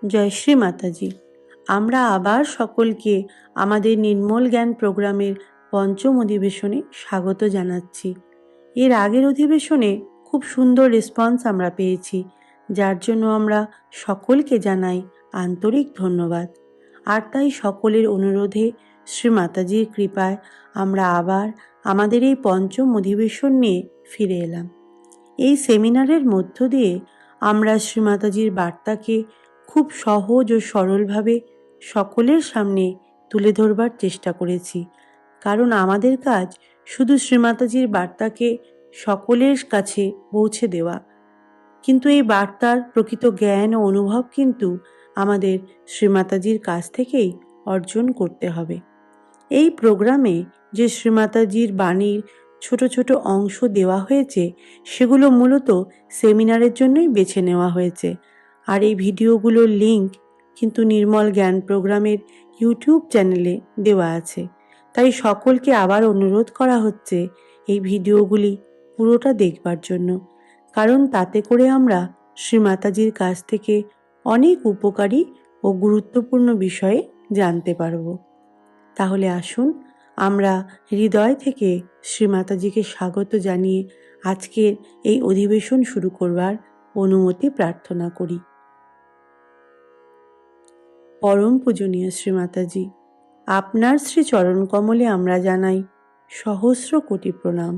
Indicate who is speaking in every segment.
Speaker 1: জয় শ্রী মাতাজি। আমরা আবার সকলকে আমাদের নির্মল জ্ঞান প্রোগ্রামের পঞ্চম অধিবেশনে স্বাগত জানাচ্ছি। এর আগের অধিবেশনে খুব সুন্দর রেসপন্স আমরা পেয়েছি, যার জন্য আমরা সকলকে জানাই আন্তরিক ধন্যবাদ। আর তাই সকলের অনুরোধে শ্রী মাতাজির কৃপায় আমরা আবার আমাদের এই পঞ্চম অধিবেশন নিয়ে ফিরে এলাম। এই সেমিনারের মধ্য দিয়ে আমরা শ্রী মাতাজির বার্তাকে খুব সহজ ও সরলভাবে সকলের সামনে তুলে ধরবার চেষ্টা করেছি, কারণ আমাদের কাজ শুধু শ্রী মাতাজির বার্তাকে সকলের কাছে পৌঁছে দেওয়া, কিন্তু এই বার্তার প্রকৃত জ্ঞান ও অনুভব কিন্তু আমাদের শ্রী মাতাজির কাছ থেকেই অর্জন করতে হবে। এই প্রোগ্রামে যে শ্রী মাতাজির বাণীর ছোট ছোট অংশ দেওয়া হয়েছে, সেগুলো মূলত সেমিনারের জন্যই বেছে নেওয়া হয়েছে। আর এই ভিডিওগুলোর লিংক কিন্তু নির্মল জ্ঞান প্রোগ্রামের ইউটিউব চ্যানেলে দেওয়া আছে। তাই সকলকে আবার অনুরোধ করা হচ্ছে এই ভিডিওগুলি পুরোটা দেখবার জন্য, কারণ তাতে করে আমরা শ্রী মাতাজির কাছ থেকে অনেক উপকারী ও গুরুত্বপূর্ণ বিষয়ে জানতে পারব। তাহলে আসুন আমরা হৃদয় থেকে শ্রী মাতাজিকে স্বাগত জানিয়ে আজকের এই অধিবেশন শুরু করবার অনুমতি প্রার্থনা করি। পরম পূজনীয় শ্রী মাতাজি, আপনার শ্রী চরণ কমলে আমরা জানাই সহস্র কোটি প্রণাম।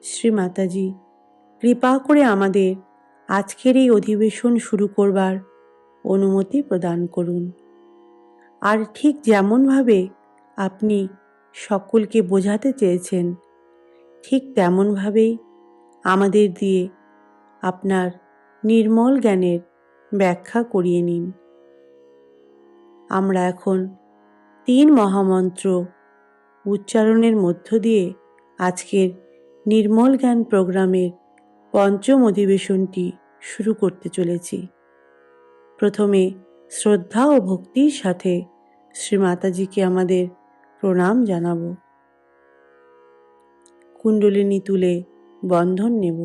Speaker 1: শ্রী মাতাজি, কৃপা করে আমাদের আজকের এই অধিবেশন শুরু করবার অনুমতি প্রদান করুন। আর ঠিক যেমনভাবে আপনি সকলকে বোঝাতে চেয়েছেন, ঠিক তেমনভাবেই আমাদের দিয়ে আপনার নির্মল জ্ঞানের ব্যাখ্যা করিয়ে নিন। আমরা এখন 3 মহামন্ত্র উচ্চারণের মধ্য দিয়ে আজকের নির্মল জ্ঞান প্রোগ্রামের পঞ্চম অধিবেশনটি শুরু করতে চলেছি। প্রথমে শ্রদ্ধা ও ভক্তির সাথে শ্রী মাতাজিকে আমাদের প্রণাম জানাবো। কুণ্ডলিনী তুলে বন্ধন নেব।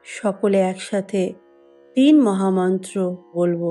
Speaker 1: সকলে একসাথে 3 মহামন্ত্র বলবো।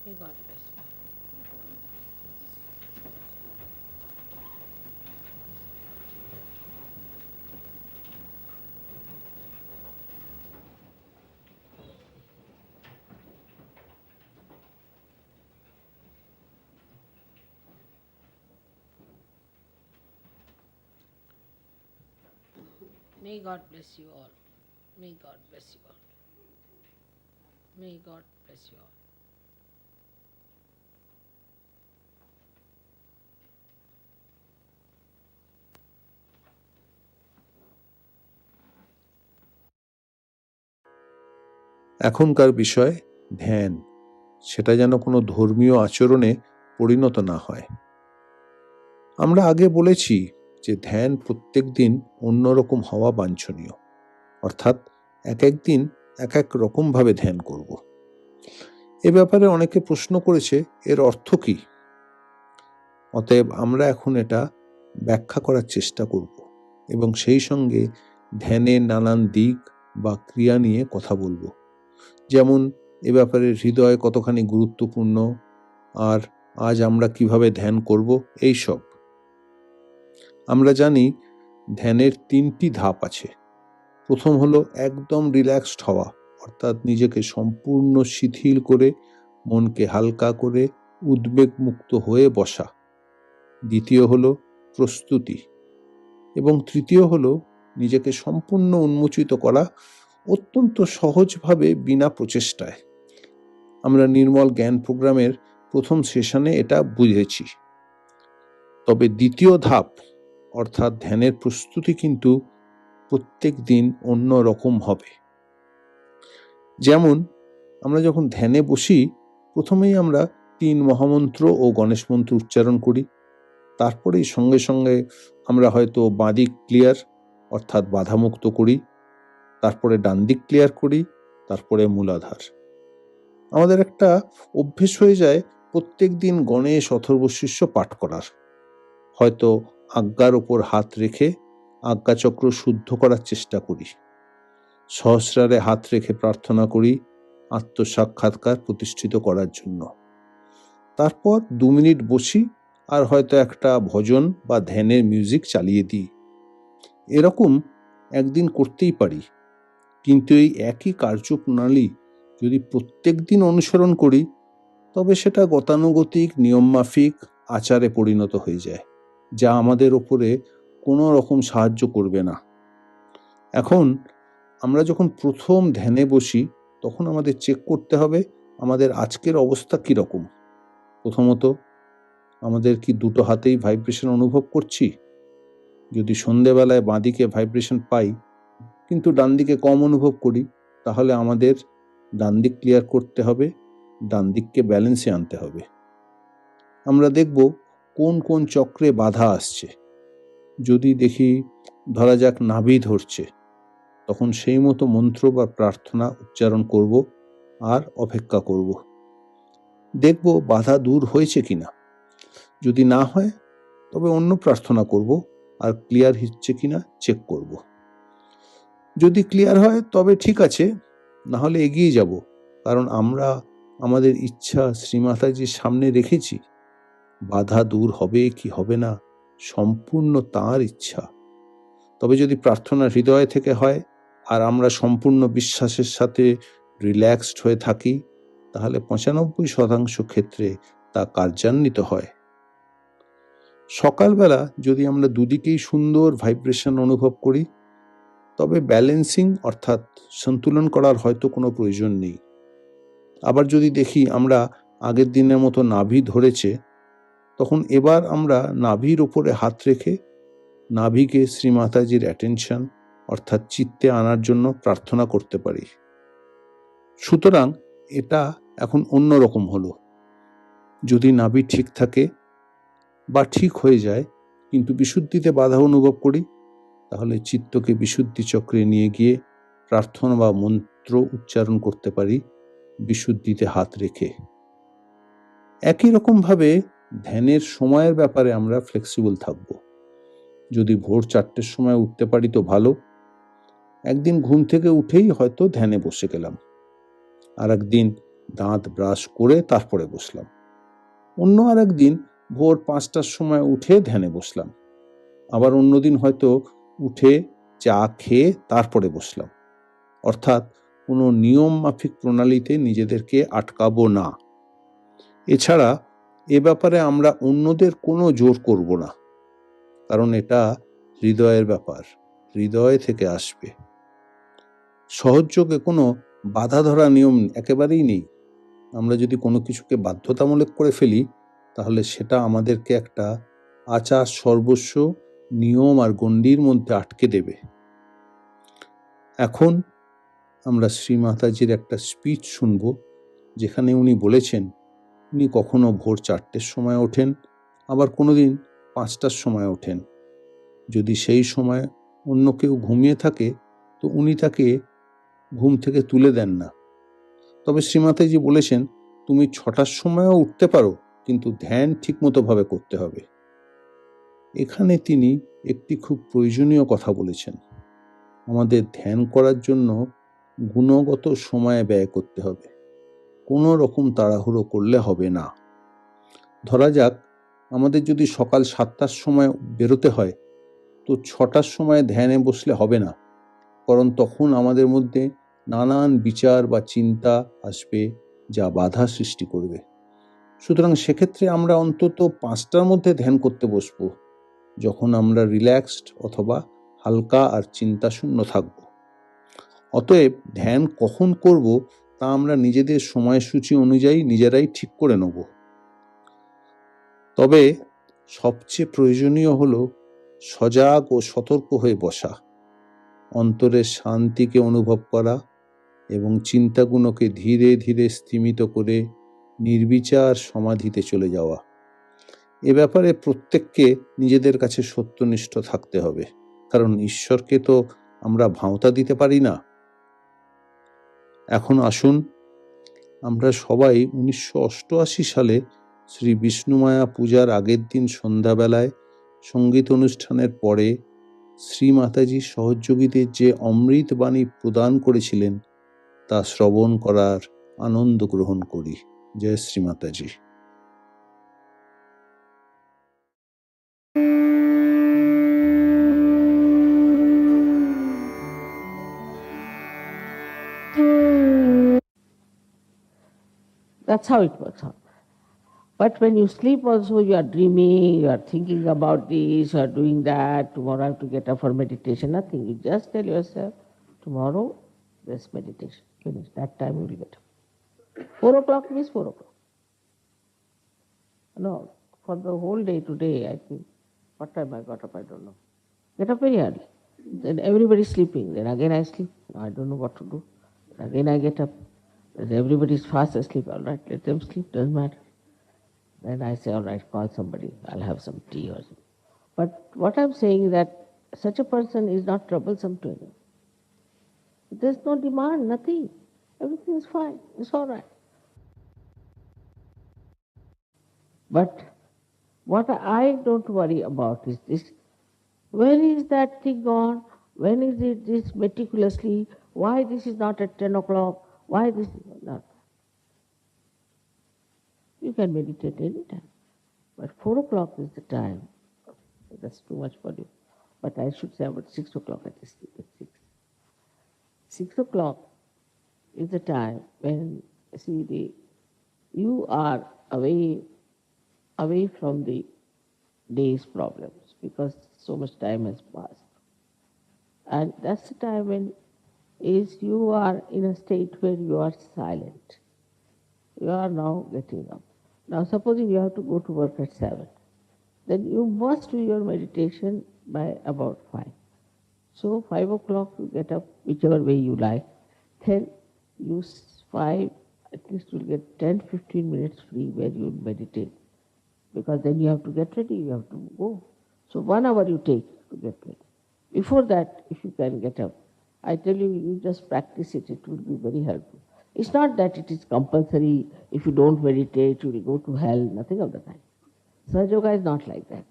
Speaker 2: May God bless you. May God bless you all. May God bless you all. May God bless you all.
Speaker 3: এখনকার বিষয় ধ্যান, সেটা যেন কোনো ধর্মীয় আচরণে পরিণত না হয়। আমরা আগে বলেছি যে ধ্যান প্রত্যেক দিন অন্যরকম হওয়া বাঞ্ছনীয়, অর্থাৎ এক এক দিন এক এক রকমভাবে ধ্যান করব। এ ব্যাপারে অনেকে প্রশ্ন করেছে এর অর্থ কি। অতএব আমরা এখন এটা ব্যাখ্যা করার চেষ্টা করব এবং সেই সঙ্গে ধ্যানের নানান দিক বা ক্রিয়া নিয়ে কথা বলবো। যেমন এ ব্যাপারে হৃদয় কতখানি গুরুত্বপূর্ণ, আর আজ আমরা কিভাবে ধ্যান করব, এই সব। আমরা জানি ধ্যানের 3টি ধাপ আছে। প্রথম হলো একদম রিল্যাক্সড হওয়া, অর্থাৎ নিজেকে সম্পূর্ণ শিথিল করে মনকে হালকা করে উদ্বেগ মুক্ত হয়ে বসা। দ্বিতীয় হলো প্রস্তুতি, এবং তৃতীয় হলো নিজেকে সম্পূর্ণ উন্মোচিত করা অত্যন্ত সহজভাবে বিনা প্রচেষ্টায়। আমরা নির্মল জ্ঞান প্রোগ্রামের প্রথম সেশনে এটা বুঝেছি। তবে দ্বিতীয় ধাপ অর্থাৎ ধ্যানের প্রস্তুতি কিন্তু প্রত্যেক দিন অন্য রকম হবে। যেমন আমরা যখন ধ্যানে বসি, প্রথমেই আমরা 3 মহামন্ত্র ও গণেশ মন্ত্র উচ্চারণ করি। তারপরেই সঙ্গে সঙ্গে আমরা হয়তো বাঁ দিক ক্লিয়ার অর্থাৎ বাধামুক্ত করি, তারপরে ডান দিক ক্লিয়ার করি, তারপরে মূলাধার। আমাদের একটা অভ্যেস হয়ে যায় প্রত্যেক দিন গণেশ অথর্বশীর্ষ পাঠ করার। হয়তো আজ্ঞার ওপর হাত রেখে আজ্ঞাচক্র শুদ্ধ করার চেষ্টা করি, সহস্রারে হাত রেখে প্রার্থনা করি আত্মসাক্ষাৎকার প্রতিষ্ঠিত করার জন্য। তারপর 2 মিনিট বসি আর হয়তো একটা ভজন বা ধ্যানের মিউজিক চালিয়ে দিই। এরকম একদিন করতেই পারি, কিন্তু এই একই কার্যপ্রণালী যদি প্রত্যেক দিন অনুসরণ করি, তবে সেটা গতানুগতিক নিয়মমাফিক আচারে পরিণত হয়ে যায়, যা আমাদের ওপরে কোনো রকম সাহায্য করবে না। এখন আমরা যখন প্রথম ধ্যানে বসি, তখন আমাদের চেক করতে হবে আমাদের আজকের অবস্থা কীরকম। প্রথমত, আমাদের কি দুটো হাতেই ভাইব্রেশন অনুভব করছি? যদি সন্ধেবেলায় বাঁদিকে ভাইব্রেশন পাই কিন্তু ডান দিকে কম অনুভব করি, তাহলে আমাদের ডান দিক ক্লিয়ার করতে হবে, ডান দিককে ব্যালেন্সে আনতে হবে। আমরা দেখব কোন কোন চক্রে বাধা আসছে। যদি দেখি ধরা যাক নাভি ধরছে, তখন সেই মতো মন্ত্র বা প্রার্থনা উচ্চারণ করব আর অপেক্ষা করব। দেখব বাধা দূর হয়েছে কিনা। যদি না হয় তবে অন্য প্রার্থনা করব আর ক্লিয়ার হচ্ছে কিনা চেক করব। যদি ক্লিয়ার হয় তবে ঠিক আছে, না হলে এগিয়ে যাব, কারণ আমরা আমাদের ইচ্ছা শ্রী মাতাজির সামনে রেখেছি। বাধা দূর হবে কি হবে না সম্পূর্ণ তাঁর ইচ্ছা। তবে যদি প্রার্থনা হৃদয় থেকে হয় আর আমরা সম্পূর্ণ বিশ্বাসের সাথে রিল্যাক্সড হয়ে থাকি, তাহলে 95% ক্ষেত্রে তা কার্যান্বিত হয়। সকালবেলা যদি আমরা দুদিকেই সুন্দর ভাইব্রেশন অনুভব করি, তবে ব্যালেন্সিং অর্থাৎ সন্তুলন করার হয়তো কোনো প্রয়োজন নেই। আবার যদি দেখি আমরা আগের দিনের মতো নাভি ধরেছে, তখন এবার আমরা নাভির ওপরে হাত রেখে নাভিকে শ্রী মাতাজির অ্যাটেনশন অর্থাৎ চিত্তে আনার জন্য প্রার্থনা করতে পারি। সুতরাং এটা এখন অন্যরকম হলো। যদি নাভি ঠিক থাকে বা ঠিক হয়ে যায় কিন্তু বিশুদ্ধিতে বাধা অনুভব করি, তাহলে চিত্তকে বিশুদ্ধি চক্রে নিয়ে গিয়ে প্রার্থনা বা মন্ত্র উচ্চারণ করতে পারি বিশুদ্ধিতে হাত রেখে। একই রকমভাবে ধ্যানের সময়ের ব্যাপারে আমরা ফ্লেক্সিবল থাকব। যদি ভোর 4টের সময় উঠতে পারি তো ভালো। একদিন ঘুম থেকে উঠেই হয়তো ধ্যানে বসে গেলাম, আর একদিন দাঁত ব্রাশ করে তারপরে বসলাম। অন্য আর একদিন ভোর 5টার সময় উঠে ধ্যানে বসলাম। আবার অন্যদিন হয়তো উঠে চা খেয়ে তারপরে বসলাম। অর্থাৎ কোনো নিয়ম মাফিক প্রণালীতে নিজেদেরকে আটকাবো না। এছাড়া এ ব্যাপারে আমরা অন্যদের কোনো জোর করব না, কারণ এটা হৃদয়ের ব্যাপার, হৃদয় থেকে আসবে। সহযোগে কোনো বাধা ধরা নিয়ম একেবারেই নেই। আমরা যদি কোনো কিছুকে বাধ্যতামূলক করে ফেলি, তাহলে সেটা আমাদেরকে একটা আচার সর্বস্ব নিয়ম আর গণ্ডির মধ্যে আটকে দেবে। এখন আমরা শ্রী মাতাজির একটা স্পিচ শুনব, যেখানে উনি বলেছেন উনি কখনো ভোর 4টের সময় ওঠেন, আবার কোনোদিন 5টার সময় ওঠেন। যদি সেই সময় অন্য কেউ ঘুমিয়ে থাকে তো উনি তাকে ঘুম থেকে তুলে দেন না। তবে শ্রী মাতাজি বলেছেন তুমি 6টার সময়ও উঠতে পারো, কিন্তু ধ্যান ঠিকমতো ভাবে করতে হবে। এখানে তিনি একটি খুব প্রয়োজনীয় কথা বলেছেন। আমাদের ধ্যান করার জন্য গুণগত সময় ব্যয় করতে হবে, কোনো রকম তাড়াহুড়ো করলে হবে না। ধরা যাক আমাদের যদি সকাল 7টার সময় বেরোতে হয়, তো 6টার সময় ধ্যানে বসলে হবে না, কারণ তখন আমাদের মধ্যে নানান বিচার বা চিন্তা আসবে, যা বাধা সৃষ্টি করবে। সুতরাং সেক্ষেত্রে আমরা অন্তত 5টার মধ্যে ধ্যান করতে বসবো, যখন আমরা রিল্যাক্সড অথবা হালকা আর চিন্তাশূন্য থাকব। অতএব ধ্যান কখন করব তা আমরা নিজেদের সময়সূচি অনুযায়ী নিজেরাই ঠিক করে নেব। তবে সবচেয়ে প্রয়োজনীয় হলো সজাগ ও সতর্ক হয়ে বসা, অন্তরের শান্তিকে অনুভব করা এবং চিন্তাগুলোকে ধীরে ধীরে স্থিমিত করে নির্বিচার সমাধিতে চলে যাওয়া। এ ব্যাপারে প্রত্যেককে নিজেদের কাছে সত্যনিষ্ঠ থাকতে হবে, কারণ ঈশ্বরকে তো আমরা ভাঁওতা দিতে পারি না। এখন আসুন আমরা সবাই 1988 সালে শ্রী বিষ্ণুমায়া পূজার আগের দিন সন্ধ্যাবেলায় সঙ্গীত অনুষ্ঠানের পরে শ্রী মাতাজি সহযোগীদের যে অমৃত বাণী প্রদান করেছিলেন তা শ্রবণ করার আনন্দ গ্রহণ করি। জয় শ্রী মাতাজি।
Speaker 2: That's how it works out. But when you sleep also, you are dreaming, you are thinking about this, you are doing that, tomorrow I have to get up for meditation, nothing. You just tell yourself, tomorrow there's meditation. Finish. That time you will get up. 4 o'clock means 4 o'clock. No, for the whole day today, I think, what time I got up, I don't know. Get up very early. Then everybody's sleeping. Then again I sleep. I don't know what to do. Again I get up. Then everybody's fast asleep. All right, let them sleep, doesn't matter. Then I say, all right, call somebody. I'll have some tea or something. But what I'm saying is that such a person is not troublesome to anyone. There's no demand, nothing. Everything is fine. It's all right. But what I don't worry about is this. When is that thing gone? When is it this meticulously? Why this is not at 10 o'clock? Why this is not? You can meditate anytime. But 4 o'clock is the time. That's too much for you. But I should say about 6 o'clock at least. 6 o'clock is the time when, you are away from the day's problems, because so much time has passed. And that's the time when you are in a state where you are silent. You are now getting up. Now supposing you have to go to work at 7, then you must do your meditation by about 5. So 5 o'clock you get up, whichever way you like. Then you 5, at least you'll get 10-15 minutes free where you'll meditate. Because then you have to get ready, you have to go. So 1 hour you take to get ready. Before that, if you can get up, I tell you, you just practice it, it will be very helpful. It's not that it is compulsory, if you don't meditate, you will go to hell, nothing of the kind. Sahaja Yoga is not like that.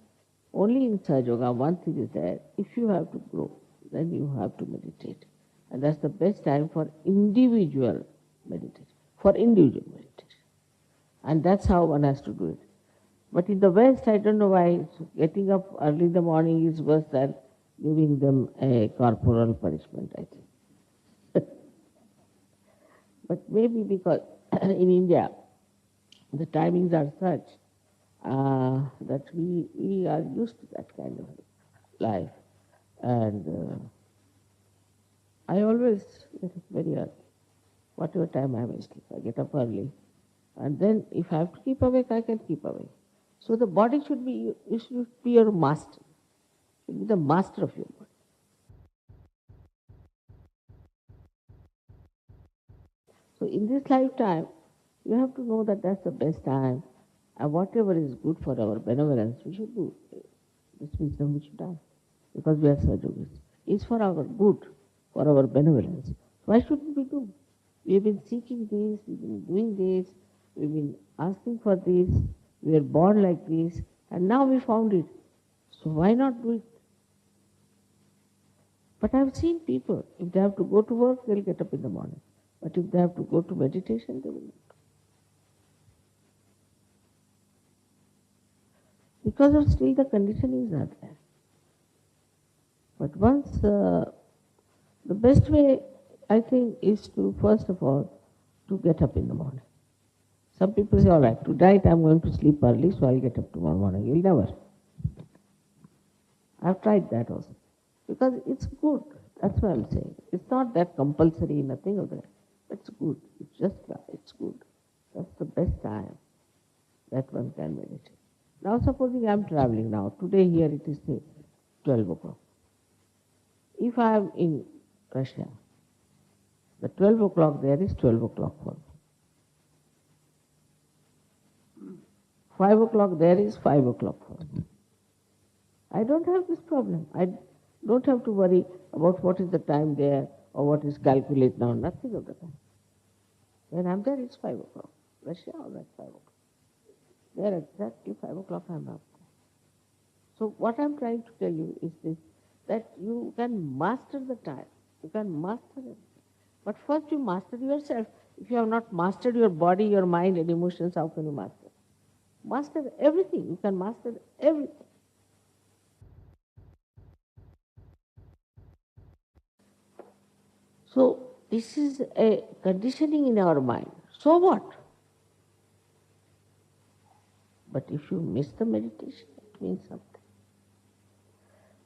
Speaker 2: Only in Sahaja Yoga, one thing is that if you have to grow, then you have to meditate. And that's the best time for individual meditation. for individual meditation. And that's how one has to do it. But in the West, I don't know why getting up early in the morning is worse than giving them a corporal punishment, I think. But maybe because in India, the timings are such that we are used to that kind of life. And I always get up very early. Whatever time I am asleep, I get up early. And then if I have to keep awake, I can keep awake. So the body should be, you should be your master. You should be the master of your body. So in this lifetime, you have to know that that's the best time. And whatever is good for our benevolence, we should do. This wisdom we should have. Because we are Sajogis. It's for our good, for our benevolence. Why shouldn't we do? We have been seeking this, we've been doing this, we've been asking for this, we were born like this, and now we found it. So why not do it? But I've seen people, if they have to go to work, they'll get up in the morning. But if they have to go to meditation, they will not. Because of still the conditionings are there. But once, the best way, I think, is to, first of all, to get up in the morning. Some people say, all right, tonight I'm going to sleep early, so I'll get up tomorrow morning. You'll never. I've tried that also. Because it's good. That's what I'm saying. It's not that compulsory, nothing of that. It's good. It's just that. It's good. That's the best time that one can meditate. Now supposing I'm traveling now. Today here it is say 12 o'clock. If I am in Russia, the 12 o'clock there is 12 o'clock for me. 5 o'clock there is 5 o'clock for me. I don't have this problem. I don't have to worry about what is the time there or what is calculated now, nothing of the time. When I'm there, it's 5 o'clock. Russia, all right, 5 o'clock. There exactly 5 o'clock I'm up. So what I'm trying to tell you is this, that you can master the time. You can master it. But first you master yourself. If you have not mastered your body, your mind and emotions, how can you master? Master everything. You can master everything. So this is a conditioning in our mind. So what? But if you miss the meditation, it means something.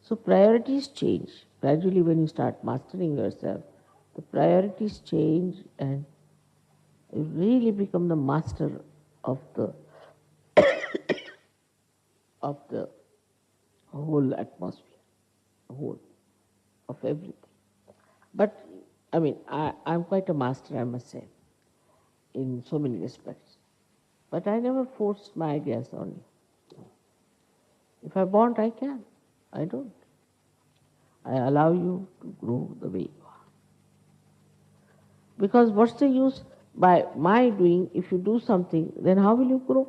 Speaker 2: So priorities change. Gradually when you start mastering yourself, the priorities change and you really become the master of the of the whole atmosphere, the whole of everything. But I mean, I'm quite a master, I must say, in so many respects. But I never forced my ideas on you. If I want, I can. I don't. I allow you to grow the way you are. Because what's the use by my doing, if you do something, then how will you grow?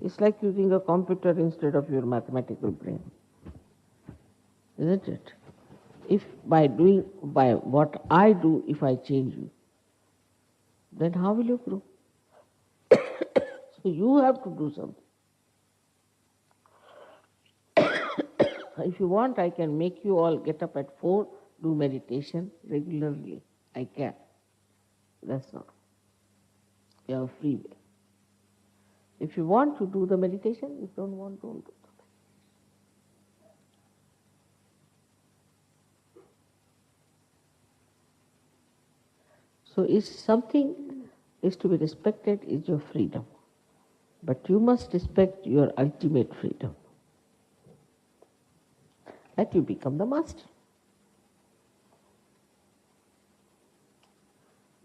Speaker 2: It's like using a computer instead of your mathematical brain. Isn't it? If by what I do, if I change you, then how will you grow? So you have to do something. If you want, I can make you all get up at 4, do meditation regularly. I can. That's not. You have free will. If you want to do the meditation, if you don't want, don't do the meditation. So if something is to be respected, is your freedom. But you must respect your ultimate freedom. That you become the master.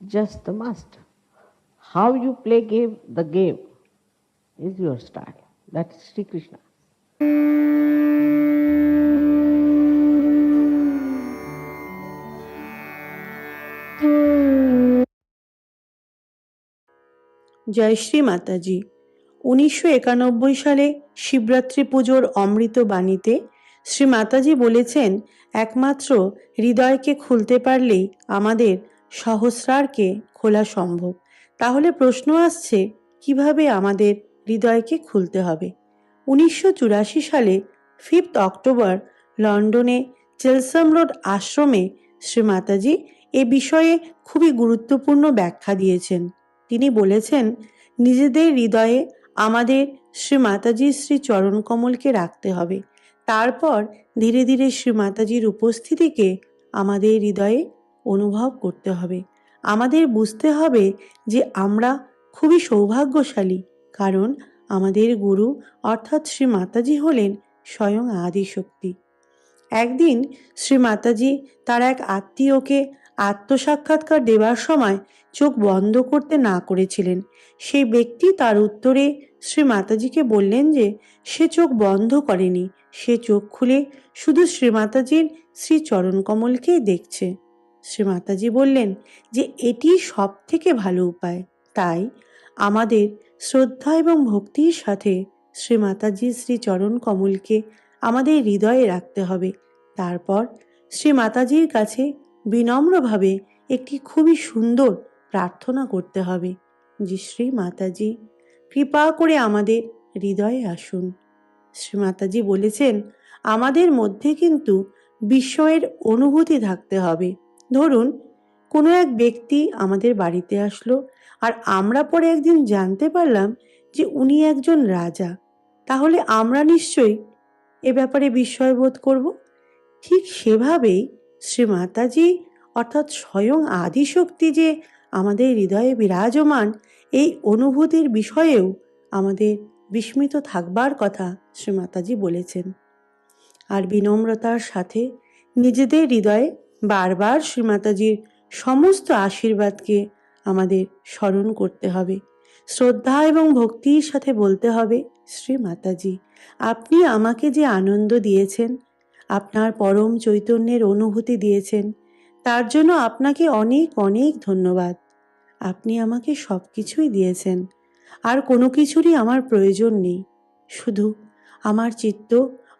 Speaker 2: Just the master. How you play the game is your style. That's Sri Krishna.
Speaker 1: জয় শ্রী মাতাজি। 1991 সালে শিবরাত্রি পুজোর অমৃত বাণীতে শ্রী মাতাজি বলেছেন, একমাত্র হৃদয়কে খুলতে পারলেই আমাদের সহস্রারকে খোলা সম্ভব। তাহলে প্রশ্ন আসছে, কিভাবে আমাদের হৃদয়কে খুলতে হবে? 1984 সালে 5 অক্টোবর লন্ডনে চেলসাম রোড আশ্রমে শ্রী মাতাজি এ বিষয়ে খুবই গুরুত্বপূর্ণ ব্যাখ্যা দিয়েছেন। তিনি বলেছেন, নিজেদের হৃদয়ে আমাদের শ্রী মাতাজির শ্রী চরণ কমলকে রাখতে হবে। তারপর ধীরে ধীরে শ্রী মাতাজির উপস্থিতিকে আমাদের হৃদয়ে অনুভব করতে হবে। আমাদের বুঝতে হবে যে আমরা খুবই সৌভাগ্যশালী, কারণ আমাদের গুরু অর্থাৎ শ্রী মাতাজি হলেন স্বয়ং আদিশক্তি। একদিন শ্রী মাতাজি তার এক আত্মীয়কে আত্মসাক্ষাৎকার দেওয়ার সময় চোখ বন্ধ করতে না করেছিলেন। সেই ব্যক্তি তার উত্তরে শ্রী মাতাজিকে বললেন যে সে চোখ বন্ধ করেনি, সে চোখ খুলে শুধু শ্রী মাতাজির শ্রী চরণ কমলকেই দেখছে। শ্রী মাতাজি বললেন যে এটি সব থেকে ভালো উপায়। তাই আমাদের শ্রদ্ধা এবং ভক্তির সাথে শ্রী মাতাজির শ্রী চরণ কমলকে আমাদের হৃদয়ে রাখতে হবে। তারপর শ্রী মাতাজির কাছে বিনম্রভাবে একটি খুবই সুন্দর প্রার্থনা করতে হবে যে শ্রী মাতাজি, কৃপা করে আমাদের হৃদয়ে আসুন। শ্রী মাতাজি বলেছেন, আমাদের মধ্যে কিন্তু বিস্ময়ের অনুভূতি থাকতে হবে। ধরুন, কোনো এক ব্যক্তি আমাদের বাড়িতে আসলো, আর আমরা পরে একদিন জানতে পারলাম যে উনি একজন রাজা। তাহলে আমরা নিশ্চয়ই এ ব্যাপারে বিস্ময় বোধ করব। ঠিক সেভাবেই শ্রী মাতাজি অর্থাৎ স্বয়ং আদিশক্তি যে আমাদের হৃদয়ে বিরাজমান, এই অনুভূতির বিষয়েও আমাদের বিস্মিত থাকবার কথা শ্রী মাতাজি বলেছেন। আর বিনম্রতার সাথে নিজেদের হৃদয়ে বারবার শ্রী মাতাজির সমস্ত আশীর্বাদকে আমাদের স্মরণ করতে হবে। শ্রদ্ধা এবং ভক্তির সাথে বলতে হবে, শ্রী মাতাজি, আপনি আমাকে যে আনন্দ দিয়েছেন, আপনার পরম চৈতন্যের অনুভূতি দিয়েছেন, তার জন্য আপনাকে অনেক অনেক ধন্যবাদ। আপনি আমাকে সব কিছুই দিয়েছেন, আর কোনো কিছুরই আমার প্রয়োজন নেই। শুধু আমার চিত্ত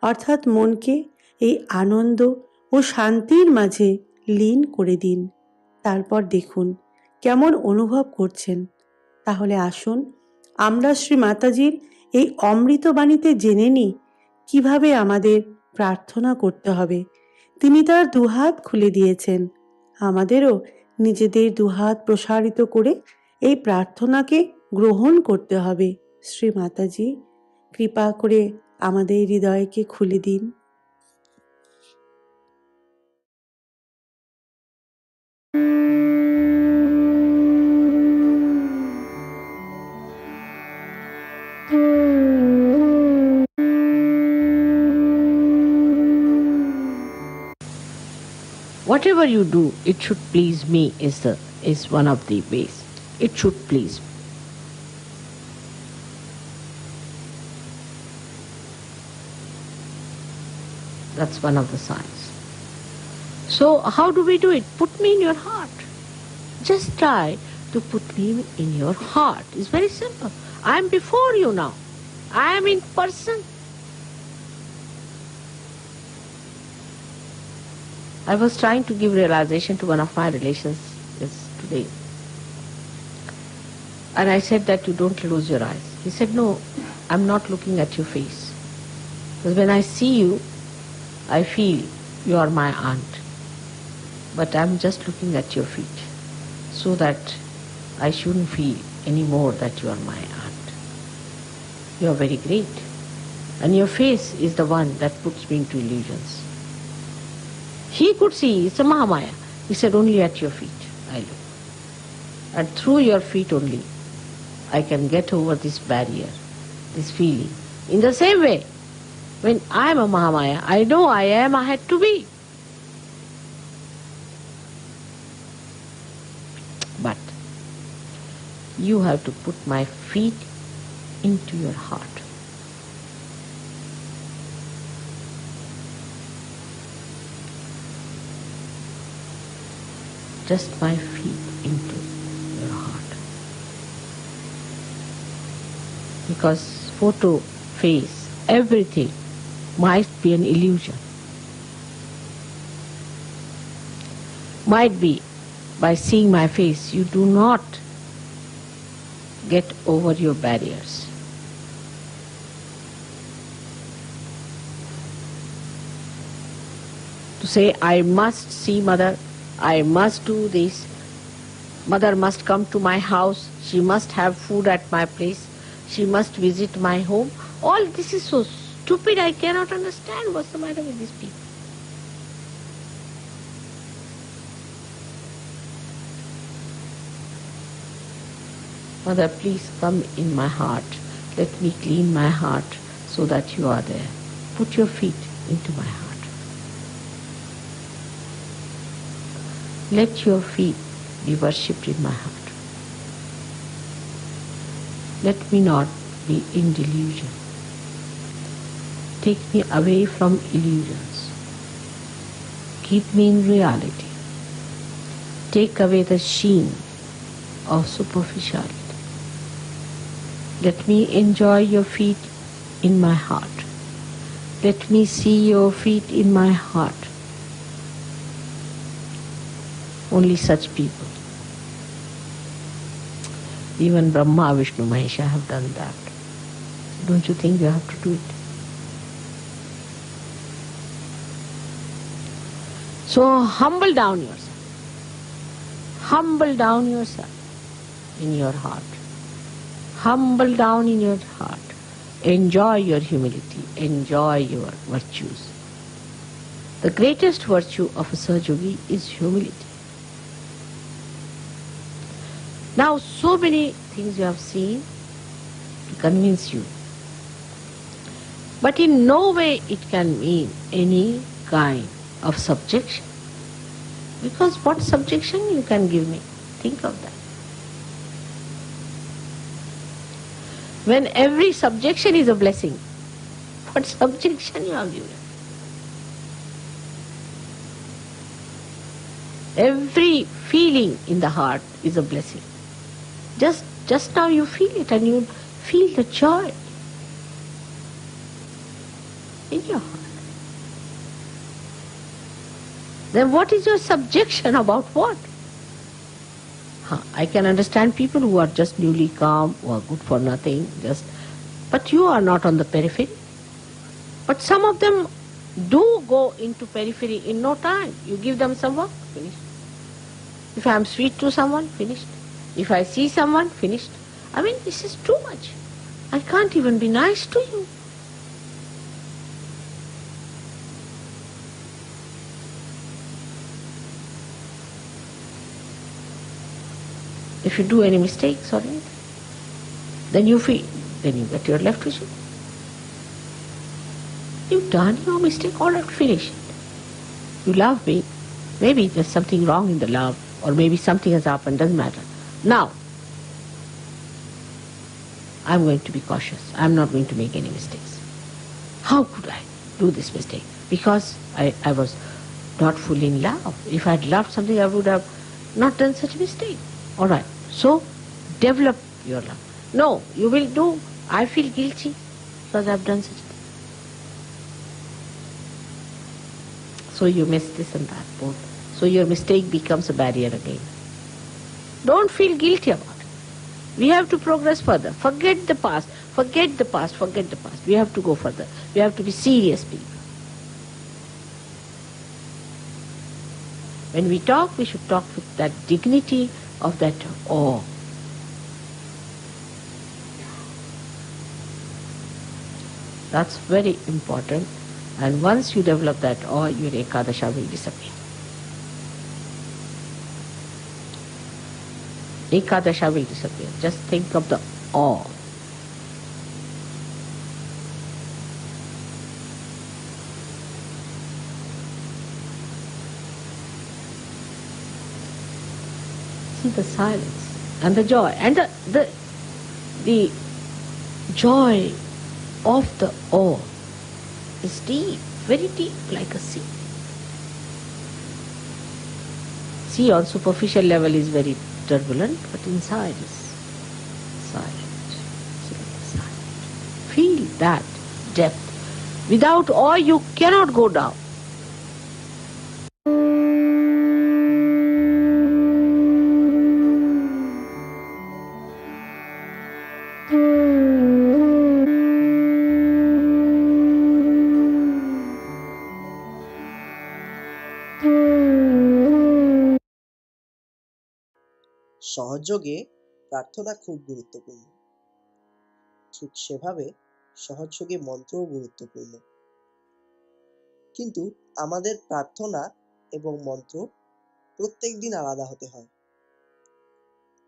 Speaker 1: অর্থাৎ মনকে এই আনন্দ ও শান্তির মাঝে লীন করে দিন। তারপর দেখুন কেমন অনুভব করছেন। তাহলে আসুন আমরা শ্রী মাতাজির এই অমৃত বাণীতে জেনে নিই কিভাবে আমাদের প্রার্থনা করতে হবে। তিনি তার দুহাত খুলে দিয়েছেন, আমাদেরও নিজেদের দুহাত প্রসারিত করে এই প্রার্থনাকে গ্রহণ করতে হবে। শ্রী মাতাজি, কৃপা করে আমাদের হৃদয়কে খুলে দিন।
Speaker 2: Whatever you do, it should please me is one of the ways. It should please me. That's one of the signs. So how do we do it? Put me in your heart. Just try to put me in your heart. It's very simple. I am before you now. I am in person. I was trying to give realization to one of my relations today. And I said that you don't close your eyes. He said, no, I'm not looking at your face. Because when I see you, I feel you are my aunt. But I'm just looking at your feet, so that I shouldn't feel anymore that you are my aunt. You are very great. And your face is the one that puts me into illusions. He could see, it's a Mahamaya. He said, only at your feet I look. And through your feet only, I can get over this barrier, this feeling. In the same way, when I am a Mahamaya, I know I am, I had to be. But you have to put my feet into your heart. Just my feet into your heart. Because photo, face, everything might be an illusion. Might be, by seeing my face, you do not get over your barriers. To say, I must see mother, I must do this, mother must come to my house, she must have food at my place, she must visit my home. All this is so stupid, I cannot understand what's the matter with these people. Mother, please come in my heart. Let me clean my heart so that you are there. Put your feet into my heart. Let your feet be worshipped in my heart. Let me not be in delusion. Take me away from illusions. Keep me in reality. Take away the sheen of superficiality. Let me enjoy your feet in my heart. Let me see your feet in my heart. Only such people. Even Brahma, Vishnu, Mahesha have done that. Don't you think you have to do it? So humble down yourself. Humble down yourself in your heart. Humble down in your heart. Enjoy your humility. Enjoy your virtues. The greatest virtue of a Sahaja is humility. Now, so many things you have seen to convince you. But in no way it can mean any kind of subjection. Because what subjection you can give me? Think of that. When every subjection is a blessing, what subjection you have given? Every feeling in the heart is a blessing. Just now you feel it and you feel the joy in your heart. Then what is your subjection about what? I can understand people who are just newly calm, who are good for nothing, but you are not on the periphery. But some of them do go into periphery in no time. You give them some work, finished. If I am sweet to someone, finished. If I see someone, finished. I mean, this is too much. I can't even be nice to you. If you do any mistakes or anything, then you get your left vision. You've done your mistake, all right, finish it. You love me, maybe there's something wrong in the love, or maybe something has happened, doesn't matter. Now, I'm going to be cautious. I'm not going to make any mistakes. How could I do this mistake? Because I was not fully in love. If I had loved something, I would have not done such a mistake. All right. So, develop your love. No, you will do. I feel guilty because I've done such a thing. So you miss this and that both. So your mistake becomes a barrier again. Don't feel guilty about it. We have to progress further. Forget the past. Forget the past. Forget the past. We have to go further. We have to be serious people. When we talk, we should talk with that dignity of that awe. That's very important. And once you develop that awe, your Ekadasha will disappear. Ekadasha will disappear. Just think of the awe. See the silence and the joy and the joy of the awe is deep, very deep, like a sea. Sea on superficial level is very turbulent, but inside is silent. Feel that depth. Without awe, you cannot go down.
Speaker 4: সহযোগে প্রার্থনা খুব গুরুত্বপূর্ণ, ঠিক সেভাবে সহযোগে মন্ত্রও গুরুত্বপূর্ণ। কিন্তু আমাদের প্রার্থনা এবং মন্ত্র প্রত্যেক দিন আলাদা হতে হয়।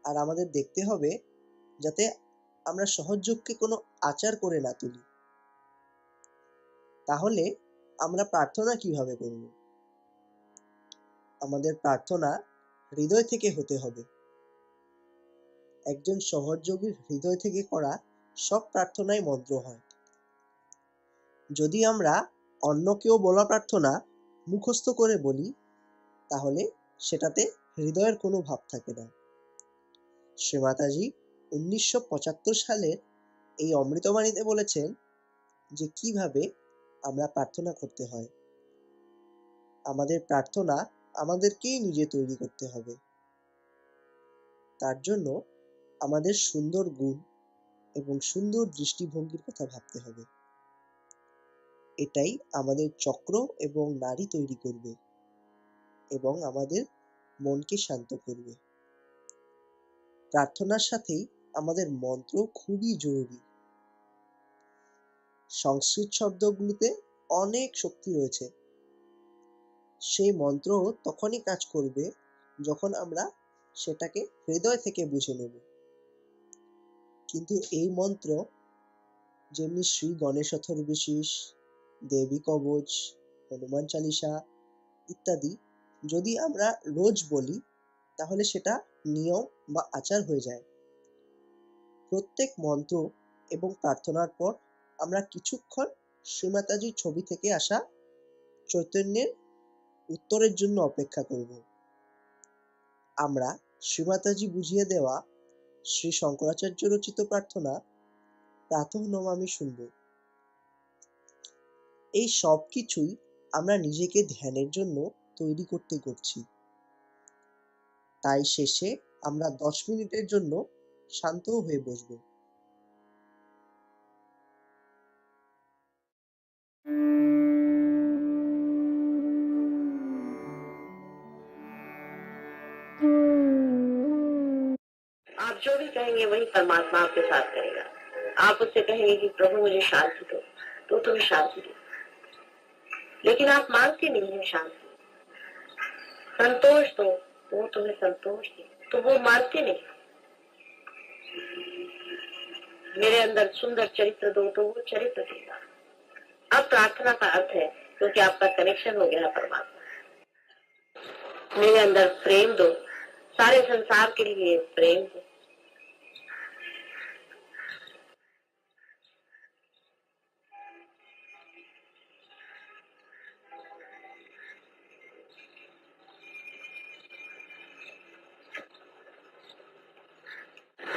Speaker 4: আর আমাদের দেখতে হবে যাতে আমরা সহযোগকে কোনো আচার করে না তুলি। তাহলে আমরা প্রার্থনা কিভাবে করব? আমাদের প্রার্থনা হৃদয় থেকে হতে হবে। একজন সহযোগীর হৃদয় থেকে করা সব প্রার্থনাই মন্ত্র হয়। যদি আমরা অন্য কেউ বলা প্রার্থনা মুখস্থ করে বলি, তাহলে সেটাতে হৃদয়ের কোনো ভাব থাকে না। শ্রী মাতাজি 1975 সালে এই অমৃতবাণীতে বলেছেন যে কিভাবে আমরা প্রার্থনা করতে হয়। আমাদের প্রার্থনা আমাদেরকেই নিজে তৈরি করতে হবে। তার জন্য আমাদের সুন্দর গুণ এবং সুন্দর দৃষ্টিভঙ্গির কথা ভাবতে হবে। এটাই আমাদের চক্র এবং নাড়ি তৈরি করবে এবং আমাদের মনকে শান্ত করবে। প্রার্থনার সাথেই আমাদের মন্ত্র খুবই জরুরি। সংস্কৃত শব্দগুলোতে অনেক শক্তি রয়েছে। সেই মন্ত্র তখনই কাজ করবে যখন আমরা সেটাকে হৃদয় থেকে বুঝে নেব। কিন্তু এই মন্ত্র, যেমনি শ্রী গণেশ অথর্বশীষ, দেবী কবচ, হনুমান চালিসা ইত্যাদি যদি আমরা রোজ বলি, তাহলে সেটা নিয়ম বা আচার হয়ে যায়। প্রত্যেক মন্ত্র এবং প্রার্থনার পর আমরা কিছুক্ষণ শ্রী মাতাজির ছবি থেকে আসা চৈতন্যের উত্তরের জন্য অপেক্ষা করব। আমরা শ্রী মাতাজি বুঝিয়ে দেওয়া শ্রী শঙ্করাচার্য রচিত প্রার্থনা প্রাতঃ নমামি শুনব। এই সব কিছুই আমরা নিজেকে ধ্যানের জন্য তৈরি করছি। তাই শেষে আমরা 10 মিনিটের জন্য শান্ত হয়ে বসব।
Speaker 2: आप जो भी कहेंगे वही परमात्मा आपके साथ करेगा। आप उससे कहेंगे कि प्रभु मुझे शांति दो, तो तुम्हें शांति दे। लेकिन आप मांगते नहीं हैं शांति, संतोष दो, तो वो तुम्हें संतोष दे, तो वो मांगते नहीं। मेरे अंदर सुंदर चरित्र दो, तो वो चरित्र देगा। अब प्रार्थना का अर्थ है, क्योंकि आपका कनेक्शन हो गया है परमात्मा। मेरे अंदर प्रेम दो, सारे संसार के लिए प्रेम दो।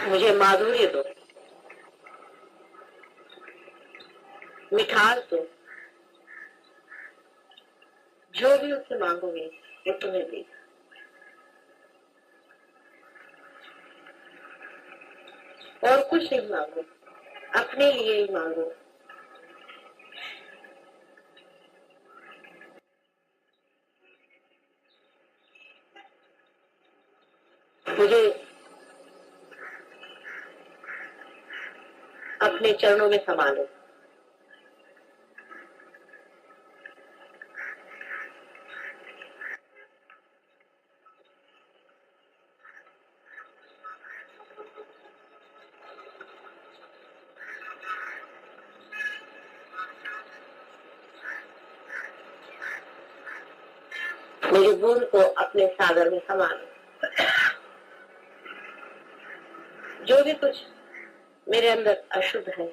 Speaker 2: मुझे माधुर्य दो, मिठास दो, जो भी उससे मांगोगे वो तुम्हें देगा। और कुछ नहीं मांगो, अपने लिए ही मांगो। मुझे अपने चरणों में समा लो। मेरी बूंद को अपने सागर में समा लो। जो भी कुछ मेरे अंदर अशुद्ध है,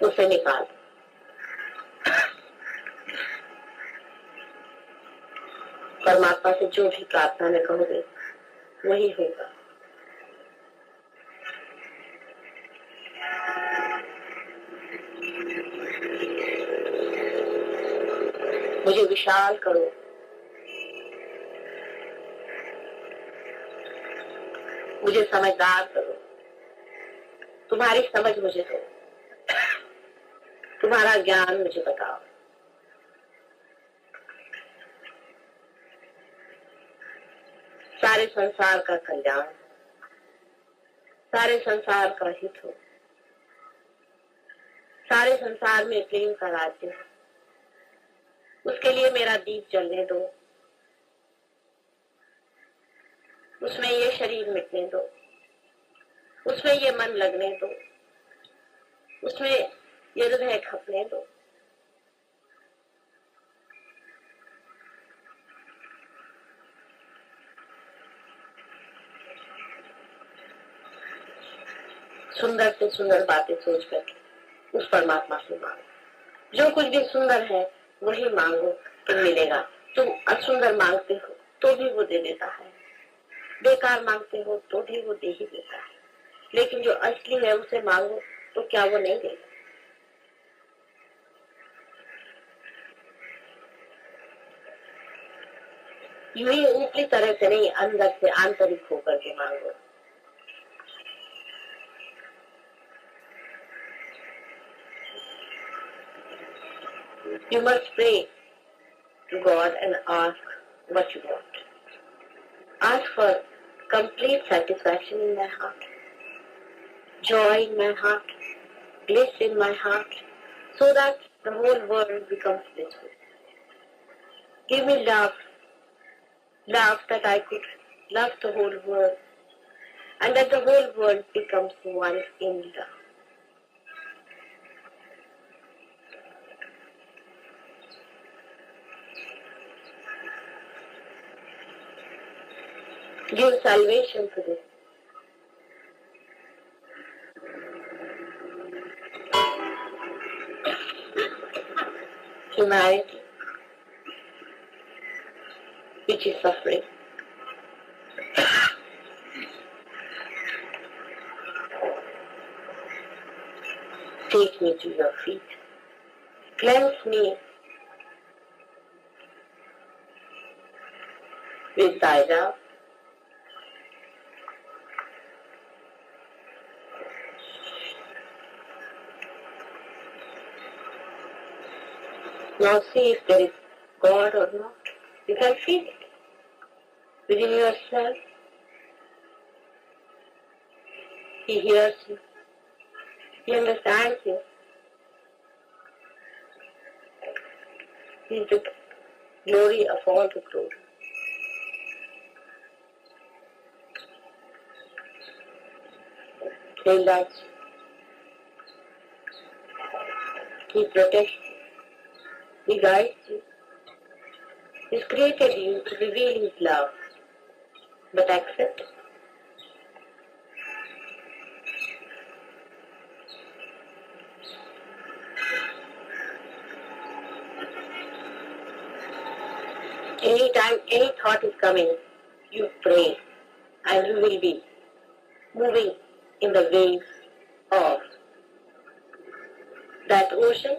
Speaker 2: उसे निकाल। परमात्मा से जो भी प्रार्थना में कहोगे वही होगा। मुझे विशाल करो, मुझे समझदार करो, तुम्हारी समझ मुझे दो, तुम्हारा ज्ञान मुझे बताओ। सारे संसार का कल्याण, सारे संसार का हित हो, सारे संसार में प्रेम का राज्य हो, उसके लिए मेरा दीप जलने दो, उसमें ये शरीर मिटने दो, उसमें ये मन लगने दो, उसमें ये हृदय खपने दो। सुंदर से सुंदर बातें सोच करके उस परमात्मा से मांगो। जो कुछ भी सुंदर है वही मांगो तो मिलेगा। तुम असुंदर मांगते हो तो भी वो दे देता है, बेकार मांगते हो तो भी वो दे ही देता है, लेकिन जो असली है उसे मांगो तो क्या वो नहीं देगा? यूं ही ऊपरी तरह से नहीं, अंदर से आंतरिक होकर के मांगो। You must pray to God and ask what you want. Ask for complete satisfaction in my heart, joy in my heart, bliss in my heart, so that the whole world becomes blissful. Give me love, love that I could love the whole world, and that the whole world becomes one in love. Give salvation to this. Humanity, which is suffering. Take me to your feet. Cleanse me with thy love. Now see if there is God or not. You can feel it within yourself. He hears you. He understands you. He is the glory of all the glory. He loves you. He protects you. He guides you. He's created you to reveal His love. But accept it. Anytime any thought is coming, you pray and you will be moving in the waves of that ocean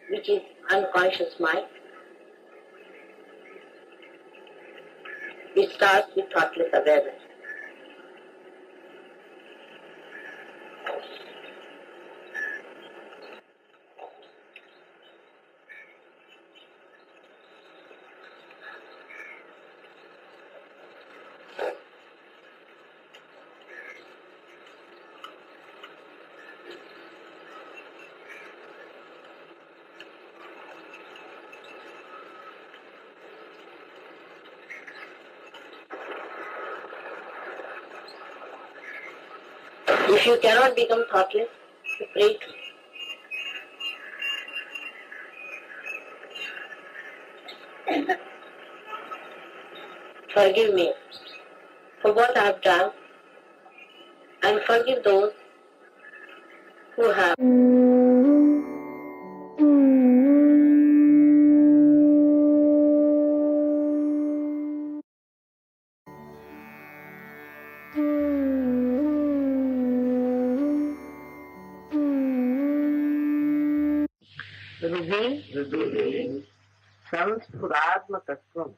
Speaker 2: which is unconscious mind. It starts with thoughtless awareness. If you cannot become thoughtless, you pray to forgive me for what I have done and forgive those who have. Reveal संस्फुरात्मकत्वं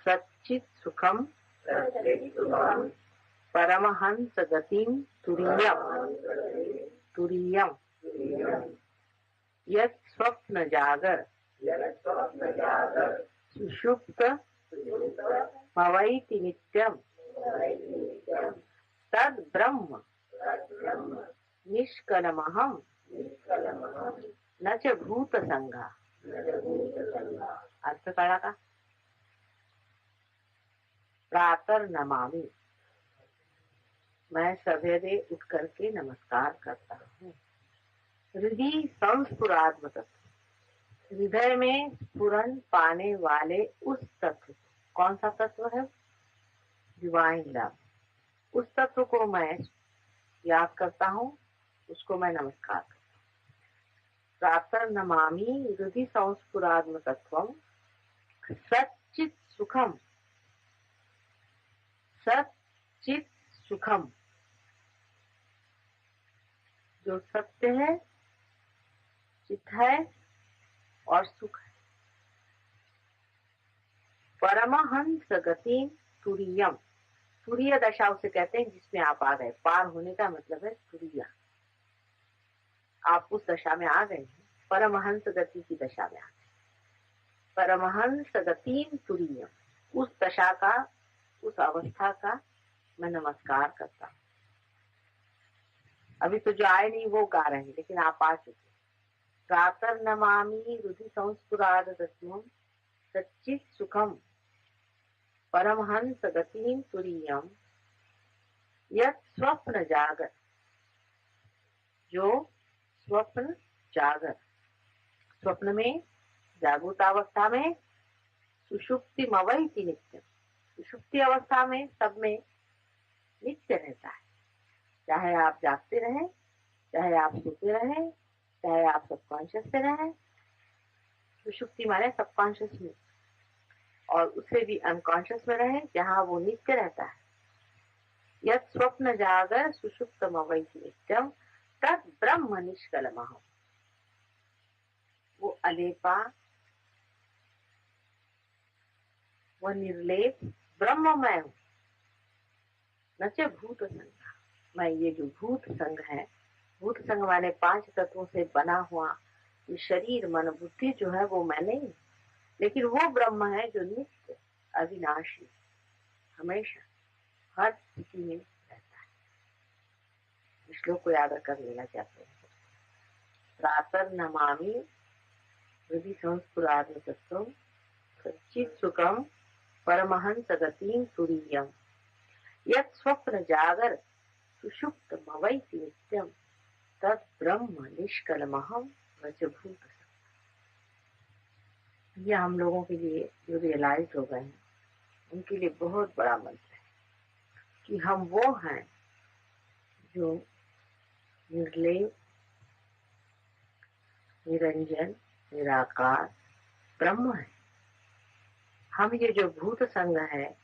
Speaker 2: सच्चित् सुखं परमहंस गतिं तुरीयम् यत् स्वप्न जागर सुषुप्त भवैति नित्यम तद ब्रह्म निष्कलमहम न च भूत संगा। अर्थ कड़ा का प्रातर नमामि, मैं सवेरे उठ करके नमस्कार करता हूँ। हृदय संस्फुरात्म तत्व, हृदय में स्फुरन पाने वाले उस तत्व, कौन सा तत्व है? Divine love. उस तत्व को मैं याद करता हूँ, उसको मैं नमस्कार करता हूँ। प्रातर नमामि हृदय संस्फुरात्म तत्वम सच्चित सुखम, सच्चित सुखम, जो सत्य है, चित है और सुख है। परमहंस गति तुरीयम, तुरीय दशा उसे कहते हैं जिसमें आप आ गए। पार होने का मतलब है तुरीय, आप उस दशा में आ गए हैं, परमहंस गति की दशा में आ गए। परमहंस गति तुरीयम, उस दशा का, उस अवस्था का मैं नमस्कार करता हूँ। अभी तो जो आए नहीं वो गा रहे हैं, लेकिन आप आ चुके। प्रातर नमामि हृदय संस्फुराद तत्वम सच्चित सुखम परमहंस गतिम तुरीयम यत् स्वप्न जागर, जो स्वप्न जागर, स्वप्न में, जागृतावस्था में, सुषुप्ति मवैति नित्यम, सुषुप्ति अवस्था में सब में नित्य रहता है। चाहे आप जागते रहें, चाहे आप सोते रहें, चाहे आप सबकॉन्शियस से रहें। सुषुप्ति माने सबकॉन्शियस में, और उससे भी अनकॉन्शियस में रहें, जहाँ वो नित्य रहता है। यत् स्वप्न जागर सुषुप्तमवैति नित्यम तद ब्रह्म निष्कलमहम्, वो अलेपा, वो निर्लेप ब्रह्म मैं हूँ। न च भूत संग, मैं ये जो भूत संग है, भूत संग माने 5 तत्वों से बना हुआ ये शरीर मन बुद्धि जो है वो मैं नहीं, लेकिन वो ब्रह्म है जो नित्य अविनाशी हमेशा हर स्थिति में रहता है। श्लोक को याद कर लेना चाहते हैं। प्रातर नमामि हृदय संस्फुरात्म तत्वम सच्चित सुखम परमहंस गतिम तुरीयम यत् स्वप्न जागर सुषुप्त मवैति नित्यम तद ब्रह्म निष्कलमहम् न च भूत संग। यह हम लोगों के लिए जो रियलाइज हो गए हैं, उनके लिए बहुत बड़ा मंत्र है कि हम वो हैं जो निर्लेप, निरंजन, निराकार ब्रह्म है। हम ये जो भूत संग है,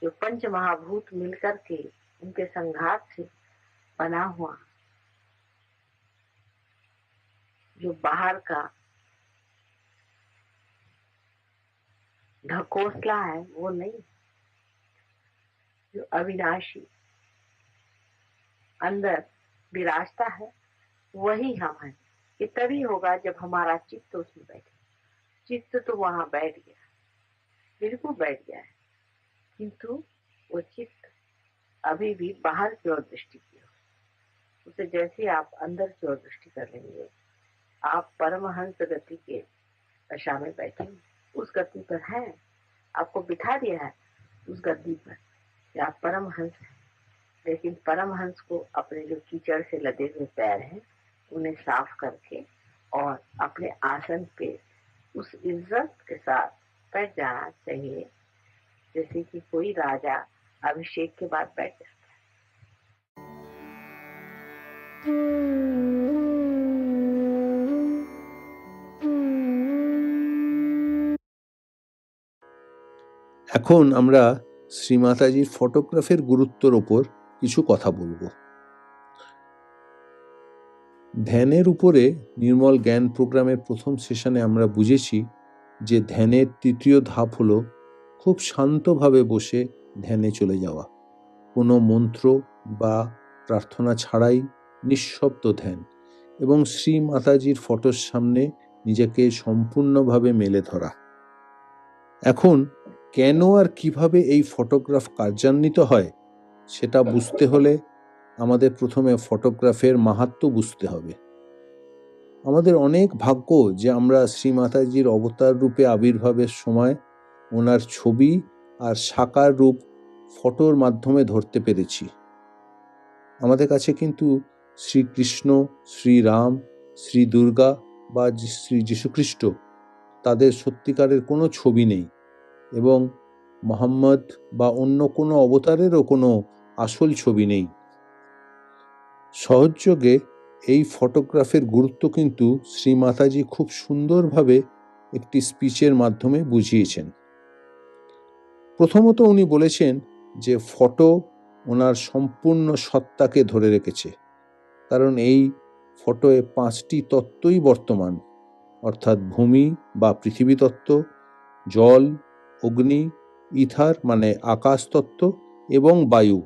Speaker 2: जो 5 महाभूत मिलकर के उनके संघात से बना हुआ जो बाहर का ढकोसला है, वो नहीं, जो अविनाशी अंदर विराजता है, वही हम हैं। ये तभी होगा जब हमारा चित्त उसमें बैठे। चित्त तो वहां बैठ गया, बिल्कुल बैठ गया है, किंतु वो चित्त अभी भी बाहर की ओर दृष्टि की हो। उसे जैसे आप अंदर की ओर दृष्टि कर लेंगे, आप परमहंस गति के दशा में बैठे, उस गति पर हैं, आपको बिठा दिया है उस गति पर कि आप परमहंस हैं। लेकिन परमहंस को अपने जो कीचड़ से लदे हुए पैर हैं उन्हें साफ करके और अपने आसन पे उस इज्जत के साथ बैठ जाना चाहिए, जैसे कि कोई राजा अभिषेक के बाद बैठ जाता है।
Speaker 3: এখন আমরা শ্রী মাতাজির ফটোগ্রাফের গুরুত্বের ওপর কিছু কথা বলবো। ধ্যানের উপরে নির্মল জ্ঞান প্রোগ্রামের প্রথম সেশনে আমরা বুঝেছি যে ধ্যানের তৃতীয় ধাপ হলো খুব শান্তভাবে বসে ধ্যানে চলে যাওয়া, কোনো মন্ত্র বা প্রার্থনা ছাড়াই নিঃশব্দ ধ্যান। এবং শ্রী মাতাজির ফটোর সামনে নিজেকে সম্পূর্ণভাবে মেলে ধরা। এখন কেন আর কিভাবে এই ফটোগ্রাফ কার্যান্বিত হয় সেটা বুঝতে হলে আমাদের প্রথমে ফটোগ্রাফের মাহাত্ম্য বুঝতে হবে। আমাদের অনেক ভাগ্য যে আমরা শ্রী মাতাজির অবতার রূপে আবির্ভাবের সময় ওনার ছবি আর সাকার রূপ ফটোর মাধ্যমে ধরতে পেরেছি। আমাদের কাছে কিন্তু শ্রীকৃষ্ণ, শ্রীরাম, শ্রী দুর্গা বা শ্রী যীশুখ্রিস্ট তাদের সত্যিকারের কোনো ছবি নেই এবং মোহাম্মদ বা অন্য কোনো অবতারেরও কোনো আসল ছবি নেই। সহজযোগে এই ফটোগ্রাফের গুরুত্ব কিন্তু শ্রী মাতাজি খুব সুন্দরভাবে একটি স্পিচের মাধ্যমে বুঝিয়েছেন। প্রথমত উনি বলেছেন যে ফটো ওনার সম্পূর্ণ সত্তাকে ধরে রেখেছে, কারণ এই ফটোয় 5টি তত্ত্বই বর্তমান, অর্থাৎ ভূমি বা পৃথিবী তত্ত্ব, জল, অগ্নি, ইথার মানে আকাশ তত্ত্ব এবং বায়ু।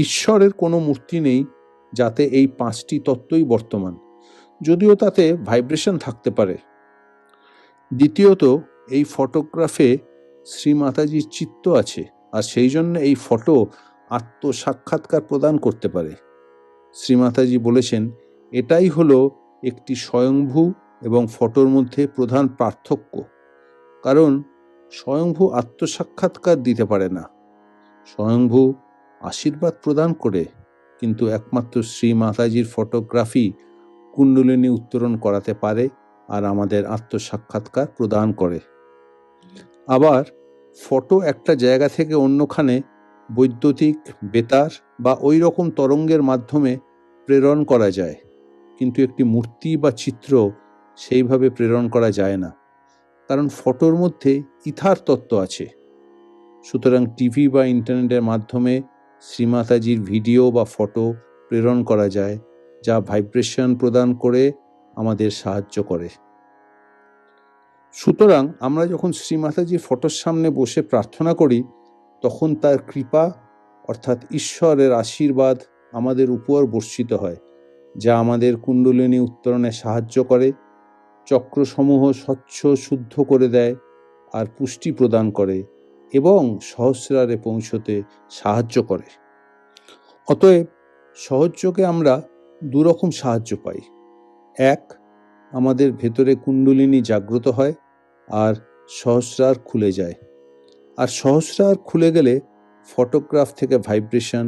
Speaker 3: ঈশ্বরের কোনো মূর্তি নেই যাতে এই 5টি তত্ত্বই বর্তমান, যদিও তাতে ভাইব্রেশন থাকতে পারে। দ্বিতীয়ত, এই ফটোগ্রাফে শ্রী মাতাজির চিত্ত আছে, আর সেই জন্য এই ফটো আত্মসাক্ষাৎকার প্রদান করতে পারে। শ্রী মাতাজি বলেছেন এটাই হলো একটি স্বয়ংভূ এবং ফটোর মধ্যে প্রধান পার্থক্য, কারণ স্বয়ংভূ আত্মসাক্ষাৎকার দিতে পারে না, স্বয়ংভূ আশীর্বাদ প্রদান করে, কিন্তু একমাত্র শ্রী মাতাজির ফটোগ্রাফি কুণ্ডলিনী উত্তরণ করাতে পারে আর আমাদের আত্মসাক্ষাৎকার প্রদান করে। আবার ফটো একটা জায়গা থেকে অন্যখানে বৈদ্যুতিক, বেতার বা ওই রকম তরঙ্গের মাধ্যমে প্রেরণ করা যায়, কিন্তু একটি মূর্তি বা চিত্র সেইভাবে প্রেরণ করা যায় না, কারণ ফটোর মধ্যে ইথার তত্ত্ব আছে। সুতরাং টিভি বা ইন্টারনেটের মাধ্যমে শ্রী মাতাজির ভিডিও বা ফটো প্রেরণ করা যায়, যা ভাইব্রেশন প্রদান করে আমাদের সাহায্য করে। সুতরাং আমরা যখন শ্রী মাতাজির ফটোর সামনে বসে প্রার্থনা করি, তখন তার কৃপা অর্থাৎ ঈশ্বরের আশীর্বাদ আমাদের উপর বর্ষিত হয়, যা আমাদের কুণ্ডলিনী উত্তরণে সাহায্য করে, চক্রসমূহ স্বচ্ছ শুদ্ধ করে দেয় আর পুষ্টি প্রদান করে এবং সহস্রারে পৌঁছতে সাহায্য করে। অতএব সহজযোগে আমরা দুরকম সাহায্য পাই। এক, আমাদের ভেতরে কুণ্ডলিনী জাগ্রত হয় আর সহস্রার খুলে যায়, আর সহস্রার খুলে গেলে ফটোগ্রাফ থেকে ভাইব্রেশন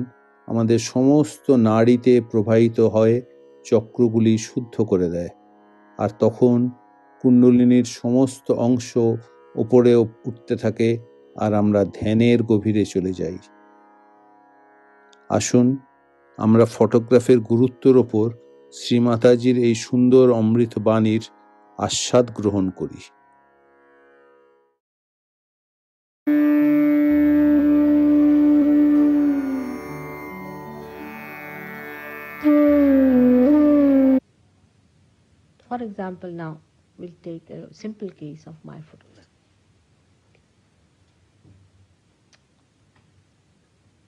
Speaker 3: আমাদের সমস্ত নাড়িতে প্রবাহিত হয়ে চক্রগুলি শুদ্ধ করে দেয়, আর তখন কুণ্ডলিনীর সমস্ত অংশ ওপরে উঠতে থাকে আর আমরা ধ্যানের গভীরে চলে যাই। আসুন আমরা ফটোগ্রাফের গুরুত্বের ওপর শ্রী মাতাজির এই সুন্দর অমৃত বাণীর আস্বাদ গ্রহণ করি।
Speaker 2: For example, now we'll take a simple case of my photograph.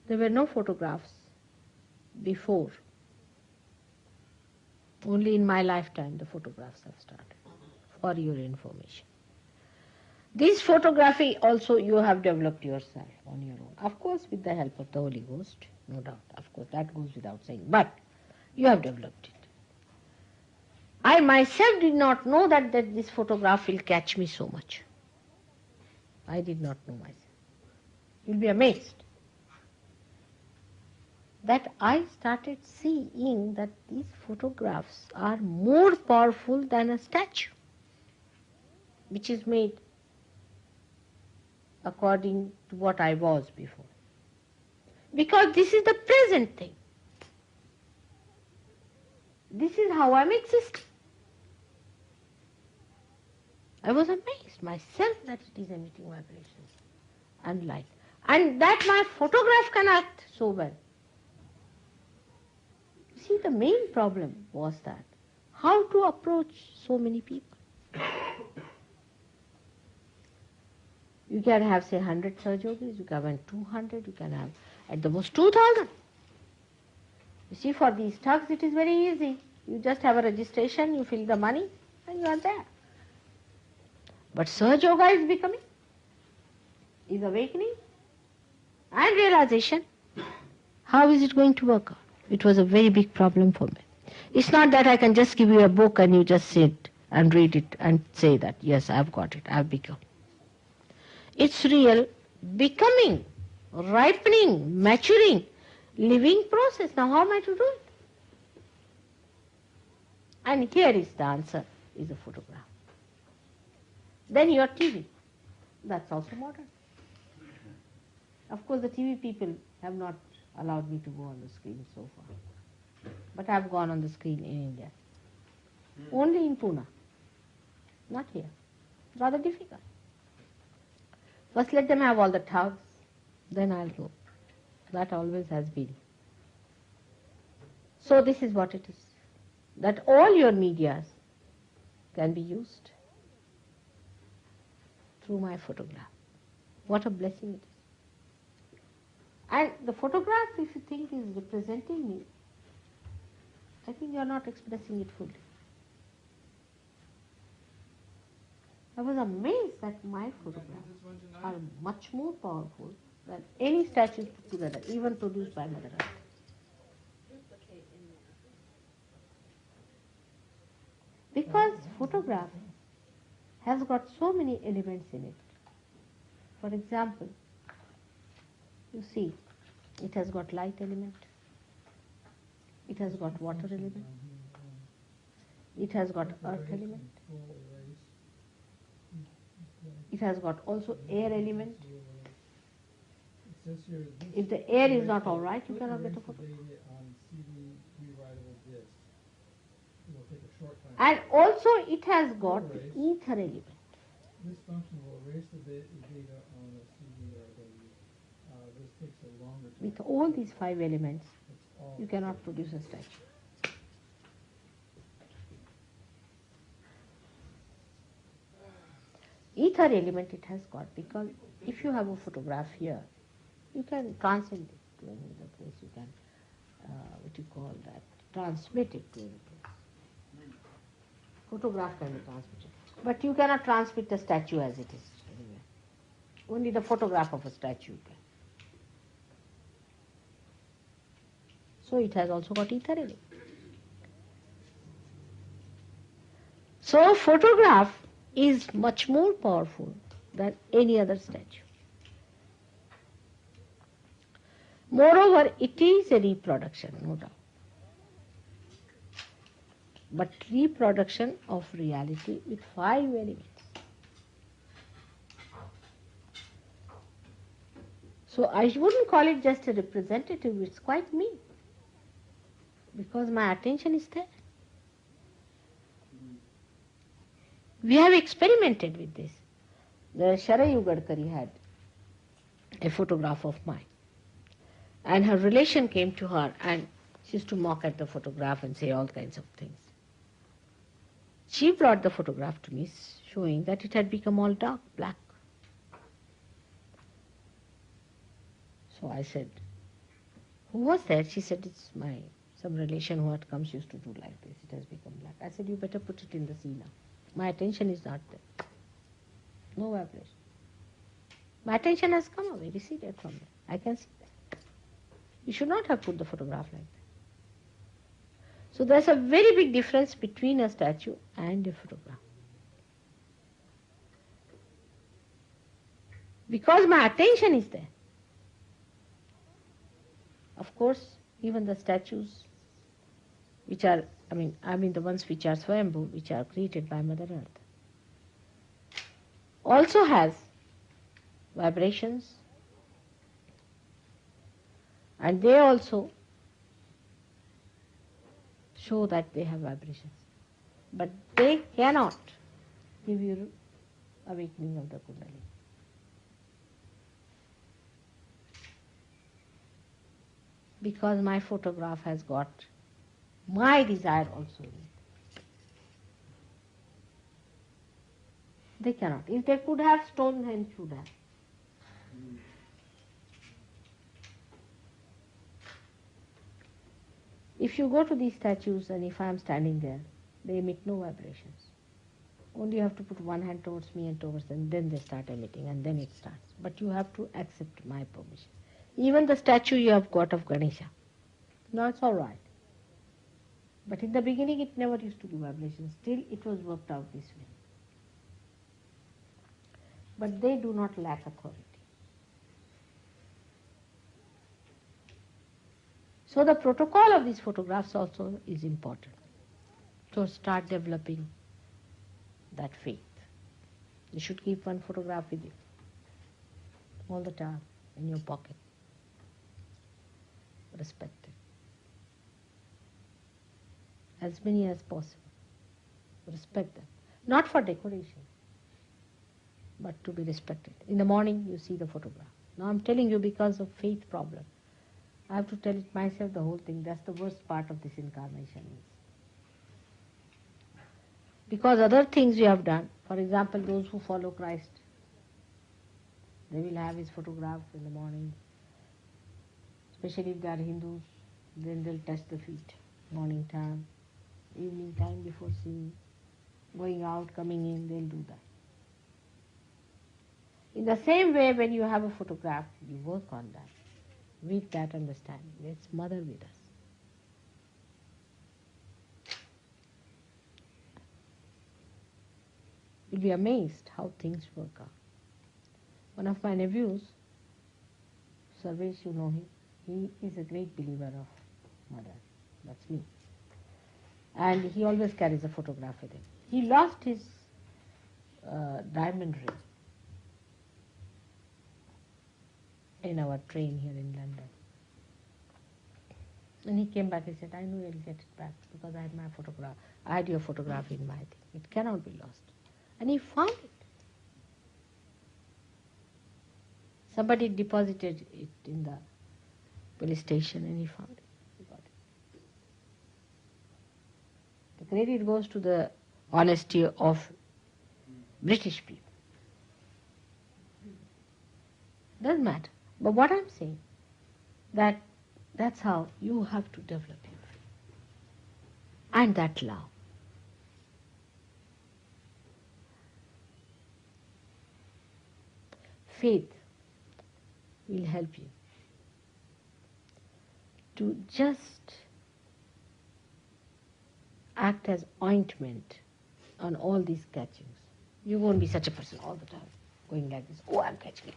Speaker 2: There were no photographs before. Only in my lifetime the photographs have started, for your information. This photography also you have developed yourself on your own. Of course, with the help of the Holy Ghost, no doubt. Of course, that goes without saying. But you have developed it. I myself did not know that this photograph will catch me so much. I did not know myself. You'll be amazed that I started seeing that these photographs are more powerful than a statue, which is made according to what I was before. Because this is the present thing. This is how I'm existing. I was amazed myself that it is emitting vibrations and light, and that my photograph can act so well. See, the main problem was that how to approach so many people. You can have, say, 100 Sahajogis, you can have 200, you can have at the most 2,000. You see, for these thugs it is very easy. You just have a registration, you fill the money, and you are there. But Sahaja Yoga is becoming, is awakening, and realization. How is it going to work out? It was a very big problem for me. It's not that I can just give you a book and you just sit and read it and say that, yes, I've got it, I've become. It's real becoming, ripening, maturing, living process. Now how am I to do it? And here is the answer, is a photograph. Then your TV. That's also modern. Of course, the TV people have not allowed me to go on the screen so far. But I've gone on the screen in India. Only in Pune. Not here. Rather difficult. First let them have all the thugs, then I'll go. That always has been. So this is what it is. That all your medias can be used through my photograph. What a blessing it is. And the photograph, if you think is representing me, I think you are not expressing it fully. I was amazed that my photographs are much more powerful than any statues put together, even produced by Mother Earth. Because photograph has got so many elements in it. For example, you see, it has got light element, it has got water element, it has got earth element, it has got also air element. If the air is not all right, you cannot get a photo. And also it has got the ether element.
Speaker 5: This function will erase the data on a CD or a this takes a longer time.
Speaker 2: With all these 5 elements, you cannot produce a statue. Ether element it has got, because if you have a photograph here, you can transcend it to any other place. You can, what you call that, transmit it to any place. Photograph can be transmitted. But you cannot transmit the statue as it is anywhere. Only the photograph of a statue can. So it has also got ether element. So photograph is much more powerful than any other statue. Moreover, it is a reproduction, no doubt. But reproduction of reality with 5 elements. So I wouldn't call it just a representative, it's quite me. Because my attention is there. We have experimented with this. The Sharayu Gadkari had a photograph of mine. And her relation came to her and she used to mock at the photograph and say all kinds of things. She brought the photograph to me showing that it had become all dark, black. So I said, who was that? She said, it's some relation who had come, she used to do like this. It has become black. I said, you better put it in the sea now. My attention is not there. No vibration. My attention has come away, receded from it. I can see that. You should not have put the photograph like that. So there's a very big difference between a statue and a photograph. Because my attention is there. Of course, even the statues which are, I mean the ones which are Swayambhu, which are created by Mother Earth, also has vibrations, and they also show that they have vibrations. But they cannot give you awakening of the Kundalini. Because my photograph has got my desire also in it. They cannot. If they could have, Stonehenge should have. If you go to these statues and if I am standing there, they emit no vibrations. Only you have to put one hand towards me and towards them, then they start emitting and then it starts. But you have to accept my permission. Even the statue you have got of Ganesha, now it's all right. But in the beginning it never used to do vibrations. Still it was worked out this way. But they do not lack authority. So the protocol of these photographs also is important to start developing that faith. You should keep one photograph with you all the time in your pocket. Respect it. As many as possible. Respect them. Not for decoration, but to be respected. In the morning you see the photograph. Now I'm telling you because of faith problem. I have to tell it myself, the whole thing. That's the worst part of this incarnation is. Because other things you have done, for example, those who follow Christ, they will have his photograph in the morning. Especially if they are Hindus, then they'll touch the feet. Morning time, evening time before seeing, going out, coming in, they'll do that. In the same way, when you have a photograph, you work on that. With that understanding, let's mother with us. You'll be amazed how things work out. One of my nephews, Sarvesh, you know him, he is a great believer of mother. That's me. And he always carries a photograph with him. He lost his diamond ring in our train here in London. And he came back, he said, I know I'll get it back because I had my photograph. I had your photograph in my thing. It cannot be lost. And he found it. Somebody deposited it in the police station and he found it. He got it. The credit goes to the honesty of British people. Doesn't matter. But what I'm saying, that's how you have to develop your faith. And that love. Faith will help you to just act as ointment on all these catchings. You won't be such a person all the time, going like this, oh, I'm catching it.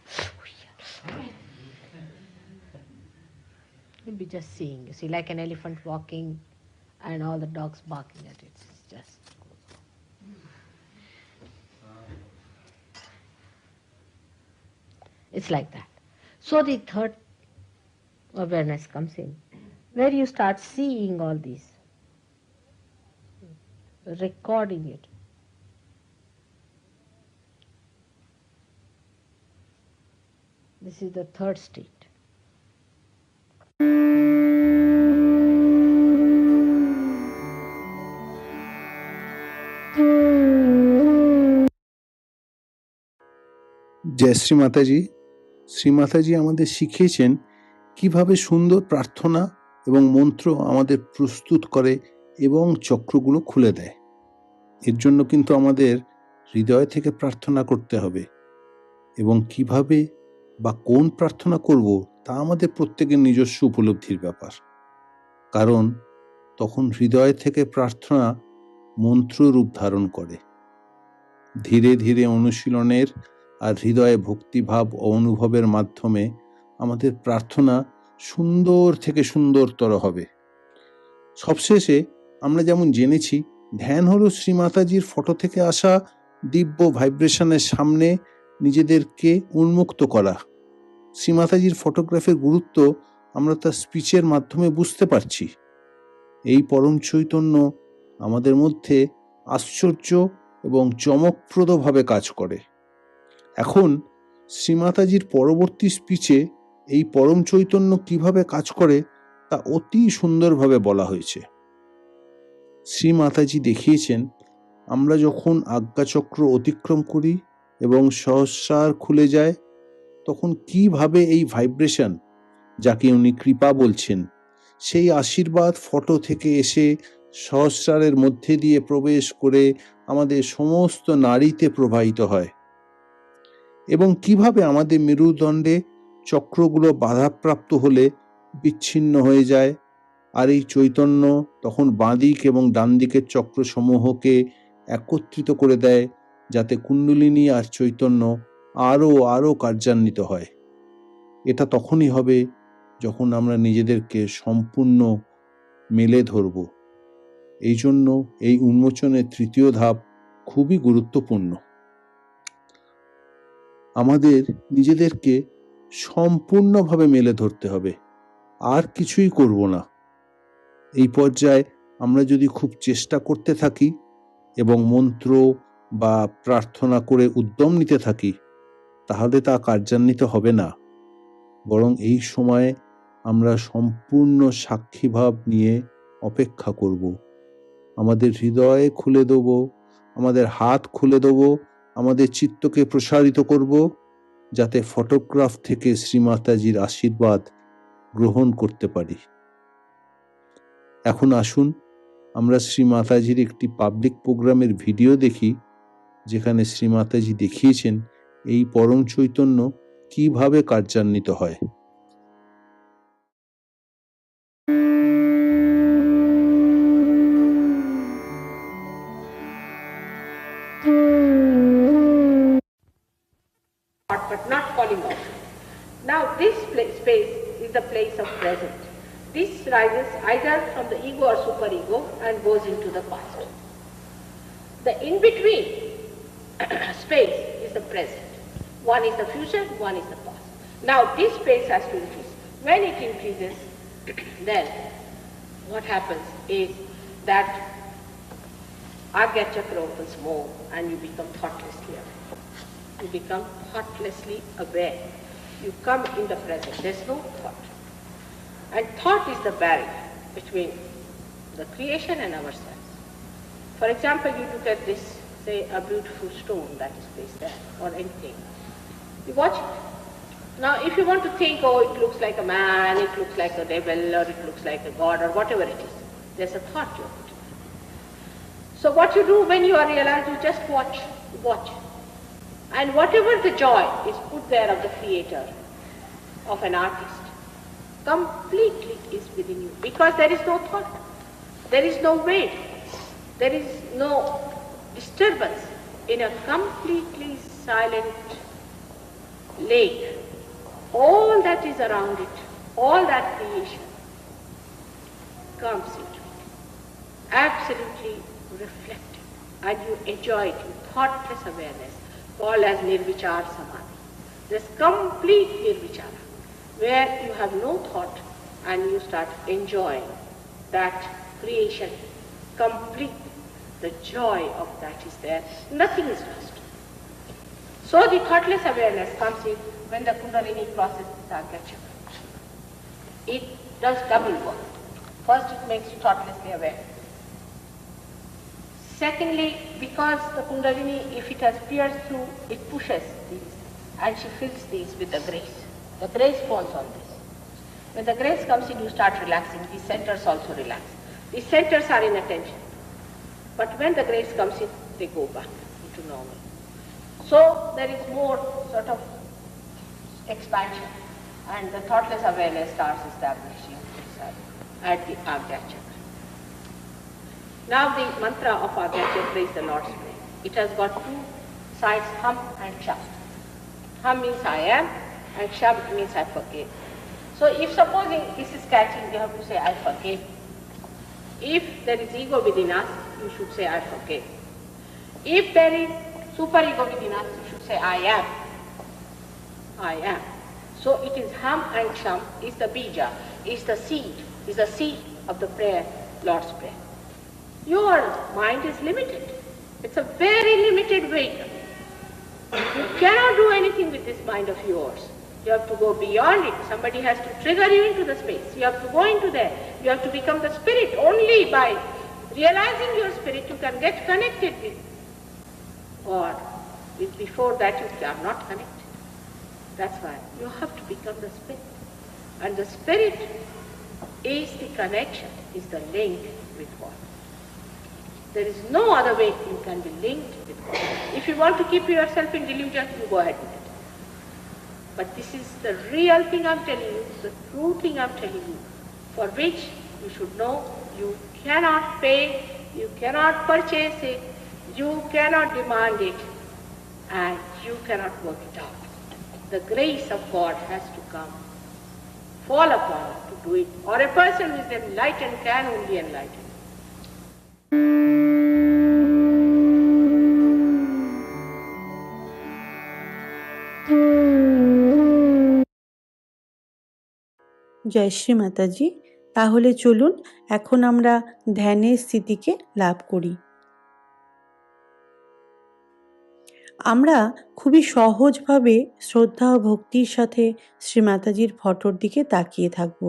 Speaker 2: You'll be just seeing, you see, like an elephant walking and all the dogs barking at it. It's just goes on. It's like that. So the third awareness comes in, where you start seeing all these, recording it. This is the third state.
Speaker 3: জয় শ্রী মাতাজি। শ্রী মাতাজি আমাদের শিখিয়েছেন কিভাবে সুন্দর প্রার্থনা এবং মন্ত্র আমাদের প্রস্তুত করে এবং চক্রগুলো খুলে দেয়। এর জন্য কিন্তু আমাদের হৃদয় থেকে প্রার্থনা করতে হবে এবং কিভাবে বা কোন প্রার্থনা করব তা আমাদের প্রত্যেকের নিজস্ব উপলব্ধির ব্যাপার। কারণ তখন হৃদয় থেকে প্রার্থনা মন্ত্র রূপ ধারণ করে। ধীরে ধীরে অনুশীলনের আর হৃদয়ে ভক্তিভাব ও অনুভবের মাধ্যমে আমাদের প্রার্থনা সুন্দর থেকে সুন্দরতর হবে। সবশেষে আমরা যেমন জেনেছি, ধ্যান হলো শ্রী মাতাজির ফটো থেকে আসা দিব্য ভাইব্রেশনের সামনে নিজেদেরকে উন্মুক্ত করা। শ্রী মাতাজির ফটোগ্রাফের গুরুত্ব আমরা তার স্পিচের মাধ্যমে বুঝতে পারছি। এই পরম চৈতন্য আমাদের মধ্যে আশ্চর্য এবং চমকপ্রদভাবে কাজ করে। এখন শ্রী মাতাজির পরবর্তী স্পিচে এই পরম চৈতন্য কিভাবে কাজ করে তা অতি সুন্দরভাবে বলা হয়েছে। শ্রী মাতাজি দেখিয়েছেন, আমরা যখন আজ্ঞাচক্র অতিক্রম করি এবং সহস্রার খুলে যায়, তখন কিভাবে এই ভাইব্রেশন, যাকে উনি কৃপা বলছেন, সেই আশীর্বাদ ফটো থেকে এসে সহস্রারের মধ্যে দিয়ে প্রবেশ করে আমাদের সমস্ত নাড়িতে প্রবাহিত হয় এবং কিভাবে আমাদের মেরুদণ্ডে চক্রগুলো বাধাপ্রাপ্ত হলে বিচ্ছিন্ন হয়ে যায়, আর এই চৈতন্য তখন বাঁদিক এবং ডান দিকের চক্রসমূহকে একত্রিত করে দেয়, যাতে কুণ্ডলিনী আর চৈতন্য আরো কার্যান্বিত হয়। এটা তখনই হবে যখন আমরা নিজেদেরকে সম্পূর্ণ মেলে ধরব। এই জন্য এই উন্মোচনের তৃতীয় ধাপ খুবই গুরুত্বপূর্ণ। আমাদের নিজেদেরকে সম্পূর্ণভাবে মেলে ধরতে হবে, আর কিছুই করব না। এই পর্যায়ে আমরা যদি খুব চেষ্টা করতে থাকি এবং মন্ত্র বা প্রার্থনা করে উদ্যম নিতে থাকি, তাহলে তা কার্যান্বিত হবে না। বরং এই সময়ে আমরা সম্পূর্ণ সাক্ষীভাব নিয়ে অপেক্ষা করব। আমাদের হৃদয়ে খুলে দেব, আমাদের হাত খুলে দেব, আমাদের চিত্তকে প্রসারিত করব, যাতে ফটোগ্রাফ থেকে শ্রী মাতাজির আশীর্বাদ গ্রহণ করতে পারি। এখন আসুন আমরা শ্রী মাতাজির একটি পাবলিক প্রোগ্রামের ভিডিও দেখি, যেখানে শ্রী মাতাজি দেখিয়েছেন এই পরম চৈতন্য কিভাবে কার্যান্বিত হয়।
Speaker 6: But not polymorph. Now this space is the place of present. This rises either from the ego or superego and goes into the past. The in-between space is the present. One is the future, one is the past. Now this space has to increase. When it increases, then what happens is that Agya Chakra opens more and you become thoughtlessly aware. You become thoughtlessly aware. You come in the present. There's no thought. And thought is the barrier between the creation and ourselves. For example, you look at this, say, a beautiful stone that is placed there, or anything. You watch it. Now, if you want to think, oh, it looks like a man, it looks like a devil, or it looks like a god, or whatever it is, there's a thought you put. So what you do when you are realized, you just watch. And whatever the joy is put there of the creator, of an artist, completely is within you. Because there is no thought, there is no weight, there is no disturbance in a completely silent lake. All that is around it, all that creation comes into it, absolutely reflected, and you enjoy it in thoughtless awareness, called as Nirvichar Samadhi. This complete Nirvichara, where you have no thought and you start enjoying that creation complete. The joy of that is there. Nothing is lost. So the thoughtless awareness comes in when the Kundalini crosses the Agya Chakra. It does double work. First, it makes you thoughtlessly aware. Secondly, because the Kundalini, if it has pierced through, it pushes these, and she fills these with the grace. The grace falls on this. When the grace comes in, you start relaxing. These centers also relax. These centers are in attention. But when the grace comes in, they go back into normal. So there is more sort of expansion, and the thoughtless awareness starts establishing itself at the Agya Chakra. Now the mantra of Agya Chakra is the Lord's Prayer. It has got two sides, hum and shab. Hum means I am, and shab means I forgive. So if supposing this is catching, you have to say I forgive. If there is ego within us, you should say I forgive. If there is superego within us, you should say I am. I am. So it is hum and sham is the bija, is the seed of the prayer, Lord's Prayer. Your mind is limited. It's a very limited vehicle. You cannot do anything with this mind of yours. You have to go beyond it. Somebody has to trigger you into the space. You have to go into there. You have to become the spirit. Only by realizing your spirit you can get connected with God. Before that you are not connected. That's why you have to become the spirit. And the spirit is the connection, is the link with God. There is no other way you can be linked with God. If you want to keep yourself in delusion, you go ahead with it. But this is the real thing I'm telling you, the true thing I'm telling you, for which you should know you cannot pay, you cannot purchase it, you cannot demand it, and you cannot work it out. The grace of God has to come, fall upon you to do it, or a person who is enlightened can only enlighten.
Speaker 1: জয় শ্রী মাতাজি। তাহলে চলুন এখন আমরা ধ্যানের স্থিতিকে লাভ করি। আমরা খুবই সহজভাবে শ্রদ্ধা ও ভক্তির সাথে শ্রী মাতাজির ফটোর দিকে তাকিয়ে থাকব,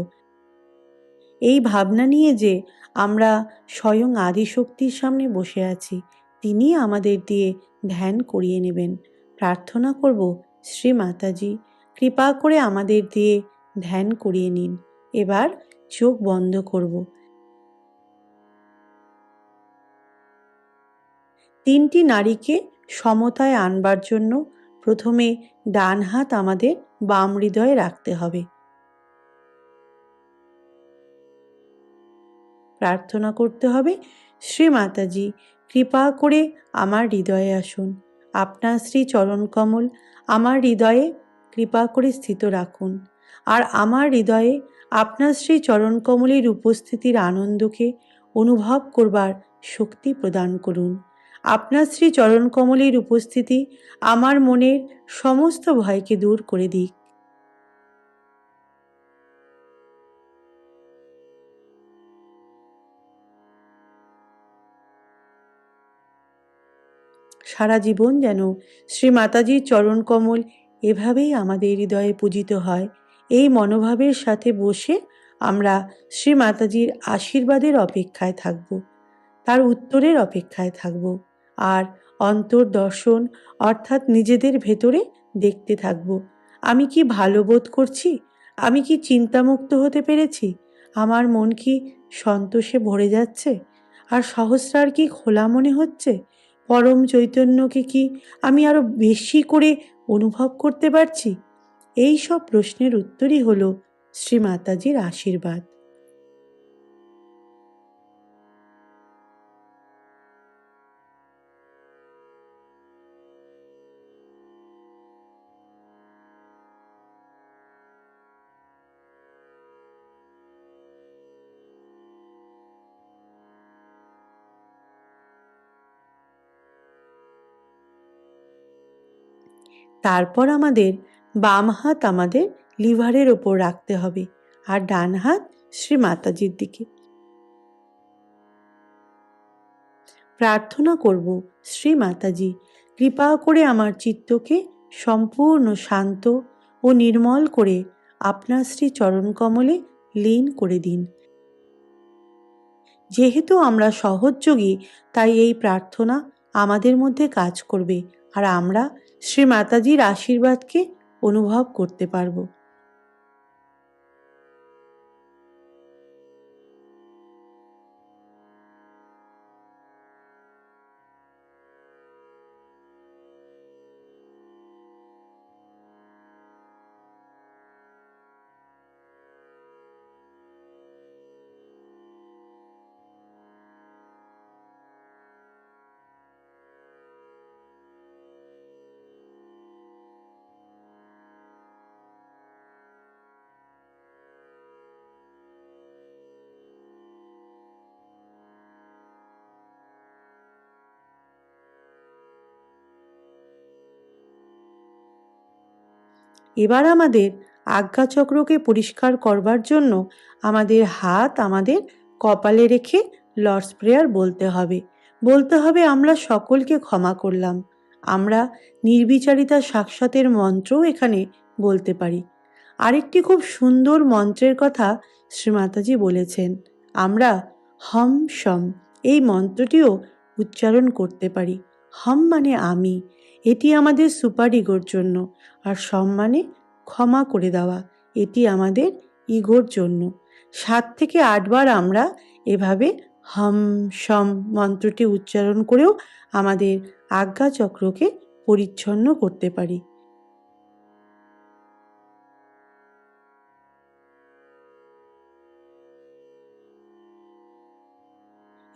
Speaker 1: এই ভাবনা নিয়ে যে আমরা স্বয়ং আদিশক্তির সামনে বসে আছি, তিনি আমাদের দিয়ে ধ্যান করিয়ে নেবেন। প্রার্থনা করব, শ্রী মাতাজি কৃপা করে আমাদের দিয়ে ধ্যান করিয়ে নিন। এবার চোখ বন্ধ করব। তিনটি নাড়িকে সমতায় আনবার জন্য প্রথমে ডান হাত আমাদের বাম হৃদয়ে রাখতে হবে। প্রার্থনা করতে হবে, শ্রী মাতাজি কৃপা করে আমার হৃদয়ে আসুন। আপনার শ্রী চরণ কমল আমার হৃদয়ে কৃপা করে স্থিত রাখুন, আর আমার হৃদয়ে আপনার শ্রী চরণ কমলের উপস্থিতির আনন্দকে অনুভব করবার শক্তি প্রদান করুন। আপনার শ্রী চরণ কমলের উপস্থিতি আমার মনের সমস্ত ভয়কে দূর করে দিক। সারা জীবন যেন শ্রী মাতাজির চরণ কমল এভাবেই আমাদের হৃদয়ে পূজিত হয়, এই মনোভাবের সাথে বসে আমরা শ্রী মাতাজির আশীর্বাদের অপেক্ষায় থাকব, তার উত্তরের অপেক্ষায় থাকব, আর অন্তর্দর্শন অর্থাৎ নিজেদের ভেতরে দেখতে থাকব। আমি কি ভালো বোধ করছি? আমি কি চিন্তামুক্ত হতে পেরেছি? আমার মন কি সন্তোষে ভরে যাচ্ছে? আর সহস্রার কি খোলা মনে হচ্ছে? পরম চৈতন্যকে কি আমি আরো বেশি করে অনুভব করতে পারছি? এই সব প্রশ্নের উত্তরই হলো শ্রী মাতাজির আশীর্বাদ। তারপর আমাদের বাম হাত আমাদের লিভারের ওপর রাখতে হবে, আর ডান হাত শ্রী মাতাজির দিকে। প্রার্থনা করব, শ্রী মাতাজি কৃপা করে আমার চিত্তকে সম্পূর্ণ শান্ত ও নির্মল করে আপনার শ্রী চরণ কমলে লীন করে দিন। যেহেতু আমরা সহযোগী, তাই এই প্রার্থনা আমাদের মধ্যে কাজ করবে, আর আমরা শ্রী মাতাজির আশীর্বাদকে অনুভব করতে পারব। এবার আমাদের আজ্ঞাচক্রকে পরিষ্কার করবার জন্য আমাদের হাত আমাদের কপালে রেখে লর্ডস প্রেয়ার বলতে হবে। বলতে হবে, আমরা সকলকে ক্ষমা করলাম। আমরা নির্বিচারিতা সাক্ষাতের মন্ত্রও এখানে বলতে পারি। আরেকটি খুব সুন্দর মন্ত্রের কথা শ্রী মাতাজি বলেছেন, আমরা হম শম এই মন্ত্রটিও উচ্চারণ করতে পারি। হম মানে আমি, এটি আমাদের সুপার ইগোর জন্য, আর শম মানে ক্ষমা করে দেওয়া, এটি আমাদের ইগোর জন্য। 7 থেকে 8 বার আমরা এভাবে হম সম মন্ত্রটি উচ্চারণ করেও আমাদের আজ্ঞাচক্রকে পরিচ্ছন্ন করতে পারি।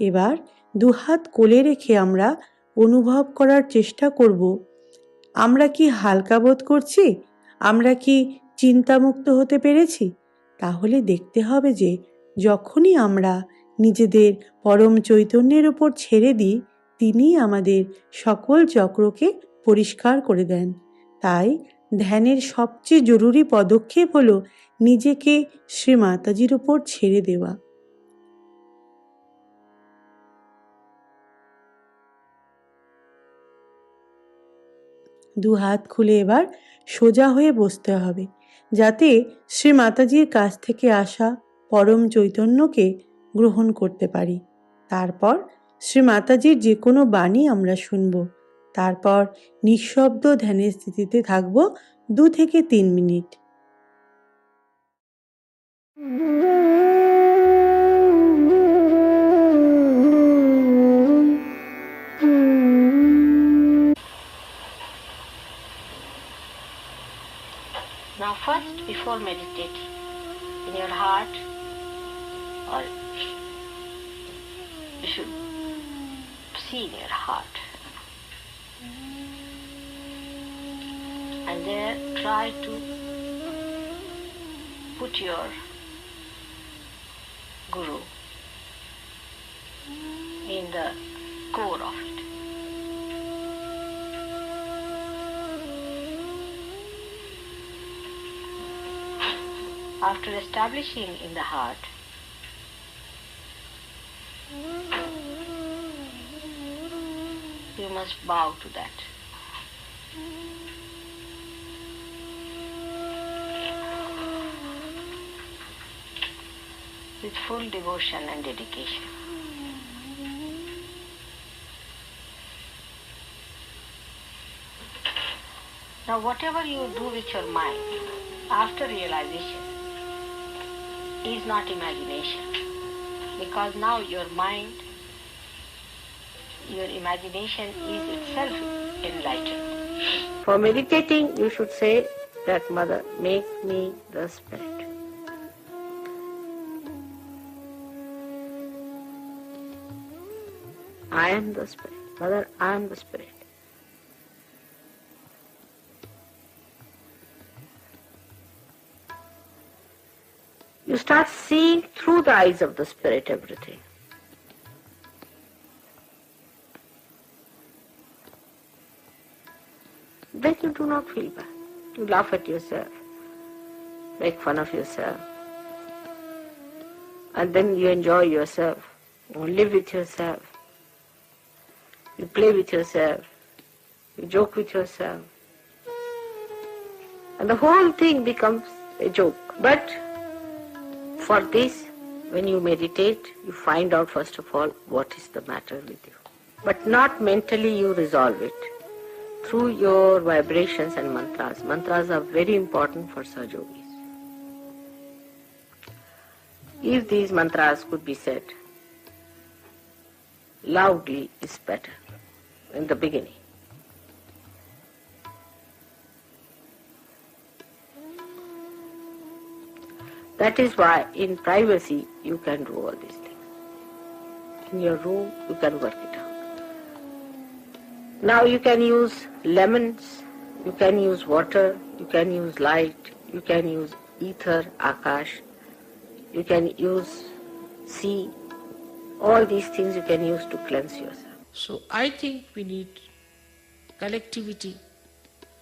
Speaker 1: এবার দুহাত কোলে রেখে আমরা অনুভব করার চেষ্টা করব আমরা কি হালকা বোধ করছি, আমরা কি চিন্তামুক্ত হতে পেরেছি। তাহলে দেখতে হবে যে যখনই আমরা নিজেদের পরম চৈতন্যের উপর ছেড়ে দিই, তিনি আমাদের সকল চক্রকে পরিষ্কার করে দেন। তাই ধ্যানের সবচেয়ে জরুরি পদক্ষেপ হলো নিজেকে শ্রী মাতাজির উপর ছেড়ে দেওয়া। দু হাত খুলে এবার সোজা হয়ে বসতে হবে, যাতে শ্রী মাতাজির কাছ থেকে আসা পরম চৈতন্যকে গ্রহণ করতে পারি। তারপর শ্রী মাতাজির যে কোনো বাণী আমরা শুনব। তারপর নিঃশব্দ ধ্যানের স্থিতিতে থাকব 2 থেকে 3 minute.
Speaker 6: Now first, before meditating, in your heart, or you should see in your heart, and there try to put your Guru in the core of it. After establishing in the heart, you must bow to that. With full devotion and dedication. Now whatever you do with your mind after realization is not imagination, because now your mind, your imagination is itself enlightened. For meditating, you should say that, Mother, make me the Spirit. I am the Spirit. Mother, I am the Spirit. You start seeing through the eyes of the Spirit everything. Then you do not feel bad. You laugh at yourself, make fun of yourself, and then you enjoy yourself, you live with yourself, you play with yourself, you joke with yourself, and the whole thing becomes a joke. But for this, when you meditate, you find out first of all what is the matter with you. But not mentally you resolve it. Through your vibrations and mantras. Mantras are very important for Sahaja Yogis. If these mantras could be said loudly is better in the beginning. That is why in privacy you can do all these things. In your room you can work it out. Now you can use lemons, you can use water, you can use light, you can use ether, akash, you can use sea. All these things you can use to cleanse yourself.
Speaker 2: So I think we need collectivity,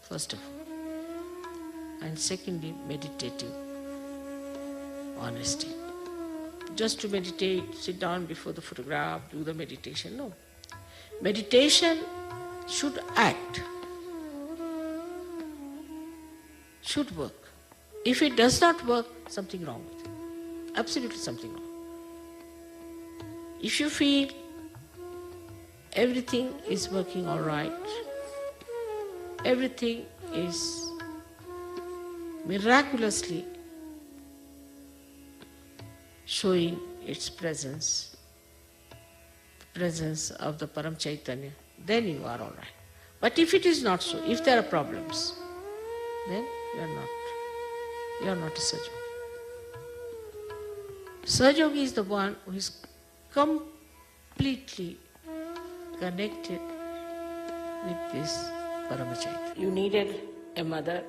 Speaker 2: first of all, and secondly, meditative honesty. Just to meditate, sit down before the photograph, do the meditation, no. Meditation should act, should work. If it does not work, something wrong with it. Absolutely something wrong. If you feel everything is working all right, everything is miraculously showing its presence, the presence of the Param Chaitanya, then you are all right. But if it is not so, if there are problems, then you are not a Sahaja. Sahaja is the one who is completely connected with this Paramachait. You needed a mother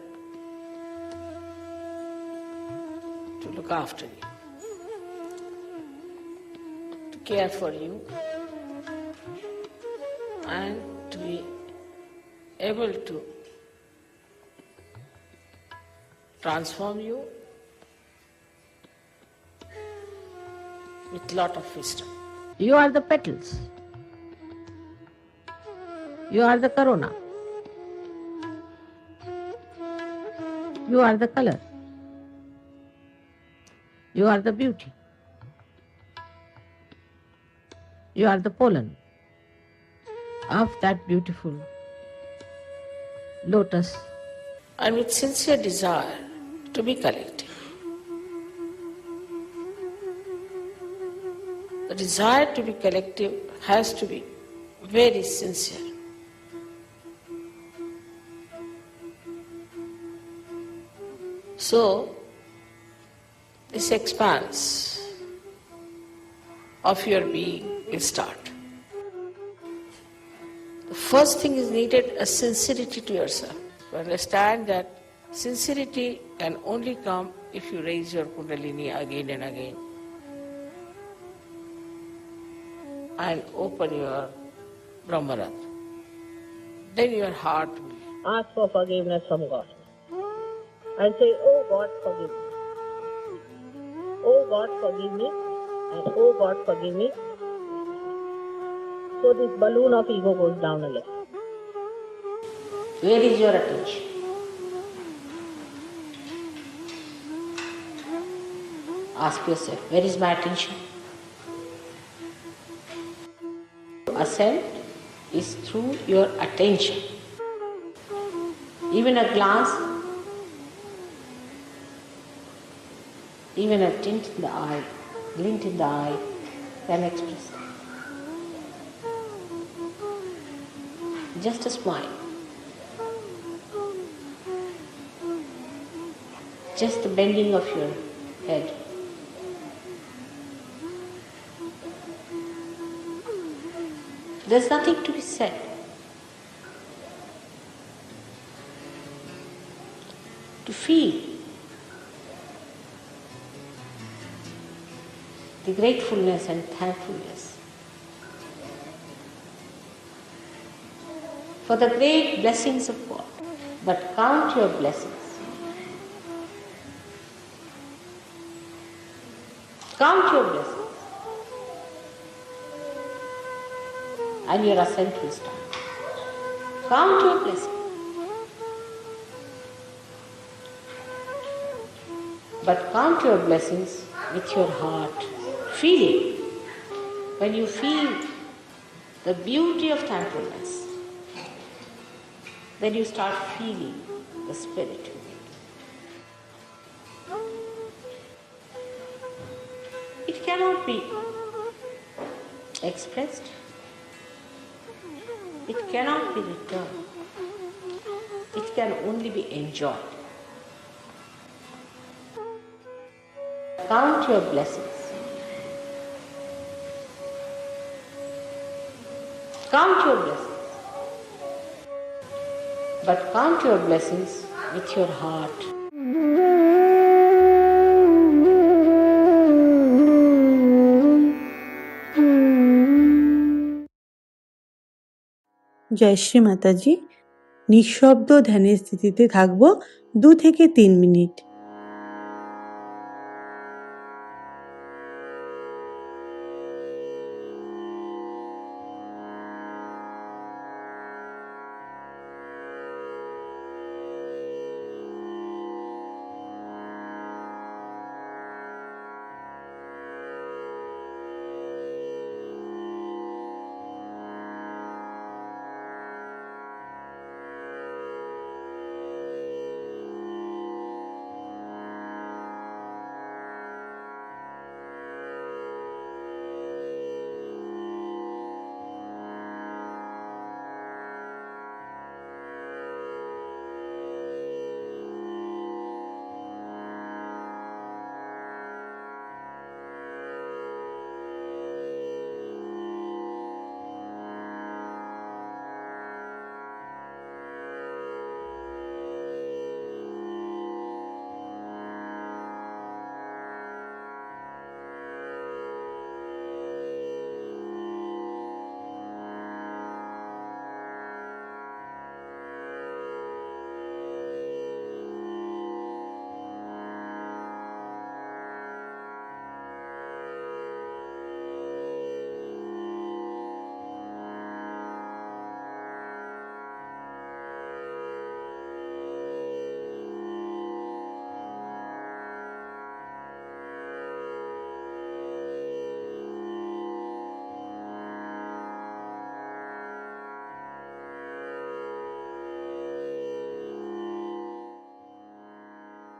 Speaker 2: to look after you, to care for you, and to be able to transform you with lot of wisdom. You are the petals. You are the corona. You are the color. You are the beauty. You are the pollen of that beautiful lotus. And with sincere desire to be collective. The desire to be collective has to be very sincere. So, this expanse of your being will start. The first thing is needed a sincerity to yourself. To understand that sincerity can only come if you raise your Kundalini again and again and open your Brahmarat. Then your heart will ask for forgiveness from God and say, oh God, forgive me. Oh God, forgive me. And oh God, forgive me. So this balloon of ego goes down a little. Where is your attention? Ask yourself, where is my attention? Ascent is through your attention. Even a glance, even a glint in the eye can express it. Just a smile. Just the bending of your head. There's nothing to be said. To feel the gratefulness and thankfulness for the great blessings of God. But count your blessings. Count your blessings. And your ascent will start. Count your blessings. But count your blessings with your heart, feeling. When you feel the beauty of thankfulness, then you start feeling the spirit. It cannot be expressed. It cannot be returned. It can only be enjoyed. Count your blessings. Count your blessings. But count your blessings with your heart.
Speaker 1: জয় শ্রী মাতাজি। নিঃশব্দ ধ্যানের স্থিতিতে থাকবো 2 থেকে 3 minute.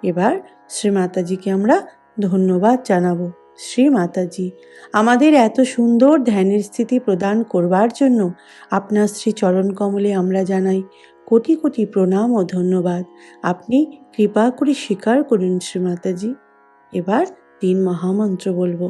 Speaker 1: এবার শ্রী মাতাজিকে আমরা ধন্যবাদ জানাবো। শ্রী মাতাজি, আমাদের এত সুন্দর ধ্যানের স্থিতি প্রদান করবার জন্য আপনার শ্রী চরণ কমলে আমরা জানাই কোটি কোটি প্রণাম ও ধন্যবাদ। আপনি কৃপা করে স্বীকার করুন শ্রী মাতাজি। এবার 3 মহামন্ত্র বলবো।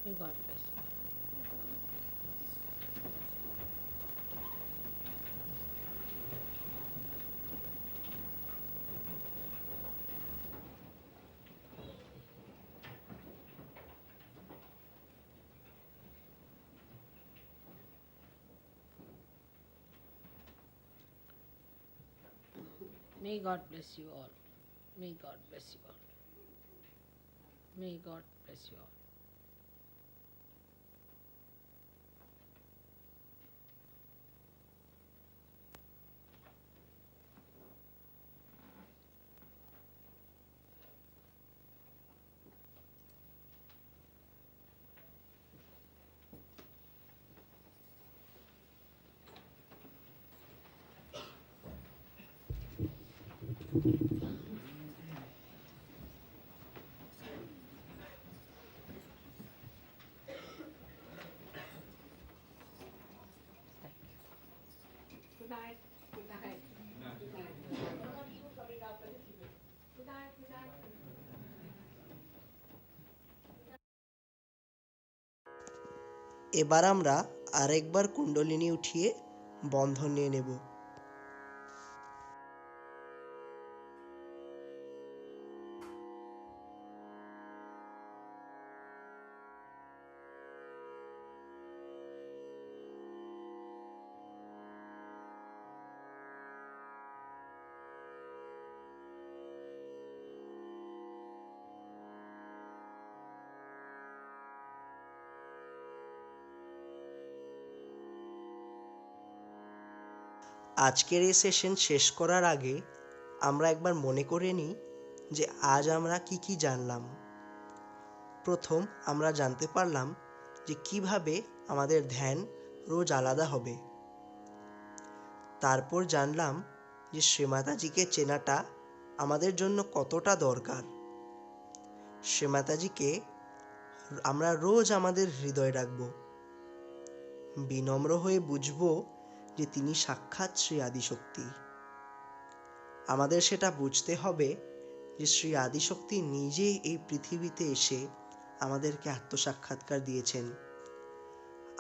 Speaker 2: May God bless you. May God bless you all. May God bless you all. May God bless you all.
Speaker 6: Good night. Good night. Good night. Coming up a little bit. Good night. Good night.
Speaker 4: এবার আমরা আরেকবার কুণ্ডলিনী উঠিয়ে বন্ধন নিয়ে নেব। আজকের এই session শেষ করার আগে আমরা একবার মনে করে নিই যে আজ আমরা কি কি জানলাম। প্রথম আমরা জানতে পারলাম যে কিভাবে আমাদের ধ্যান রোজ আলাদা হবে। তারপর জানলাম যে শ্রী মাতাজিকে চেনাটা আমাদের জন্য কতটা দরকার। শ্রী মাতাজিকে আমরা রোজ আমাদের হৃদয়ে রাখব, বিনম্র হয়ে বুঝব যে তিনি সাক্ষাৎ শ্রী আদিশক্তি। আমাদের সেটা বুঝতে হবে যে শ্রী আদিশক্তি নিজেই এই পৃথিবীতে এসে আমাদেরকে আত্মসাক্ষাৎকার দিয়েছেন।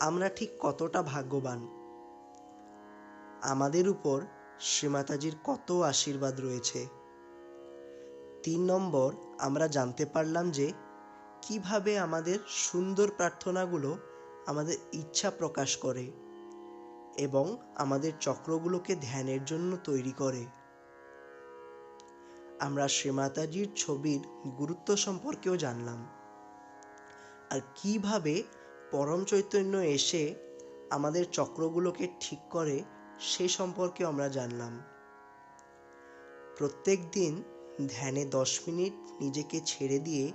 Speaker 4: আমরা ঠিক কতটা ভাগ্যবান। আমাদের উপর শ্রী মাতাজির কত আশীর্বাদ রয়েছে। 3 নম্বর, আমরা জানতে পারলাম যে কিভাবে আমাদের সুন্দর প্রার্থনাগুলো আমাদের ইচ্ছা প্রকাশ করে এবং আমাদের চক্রগুলোকে ধ্যানের জন্য তৈরি করে। আমরা শ্রী মাতাজির ছবির গুরুত্ব সম্পর্কেও জানলাম, আর কিভাবে পরম চৈতন্য এসে আমাদের চক্রগুলোকে ঠিক করে সে সম্পর্কেও আমরা জানলাম। প্রত্যেক দিন ধ্যানে 10 মিনিট নিজেকে ছেড়ে দিয়ে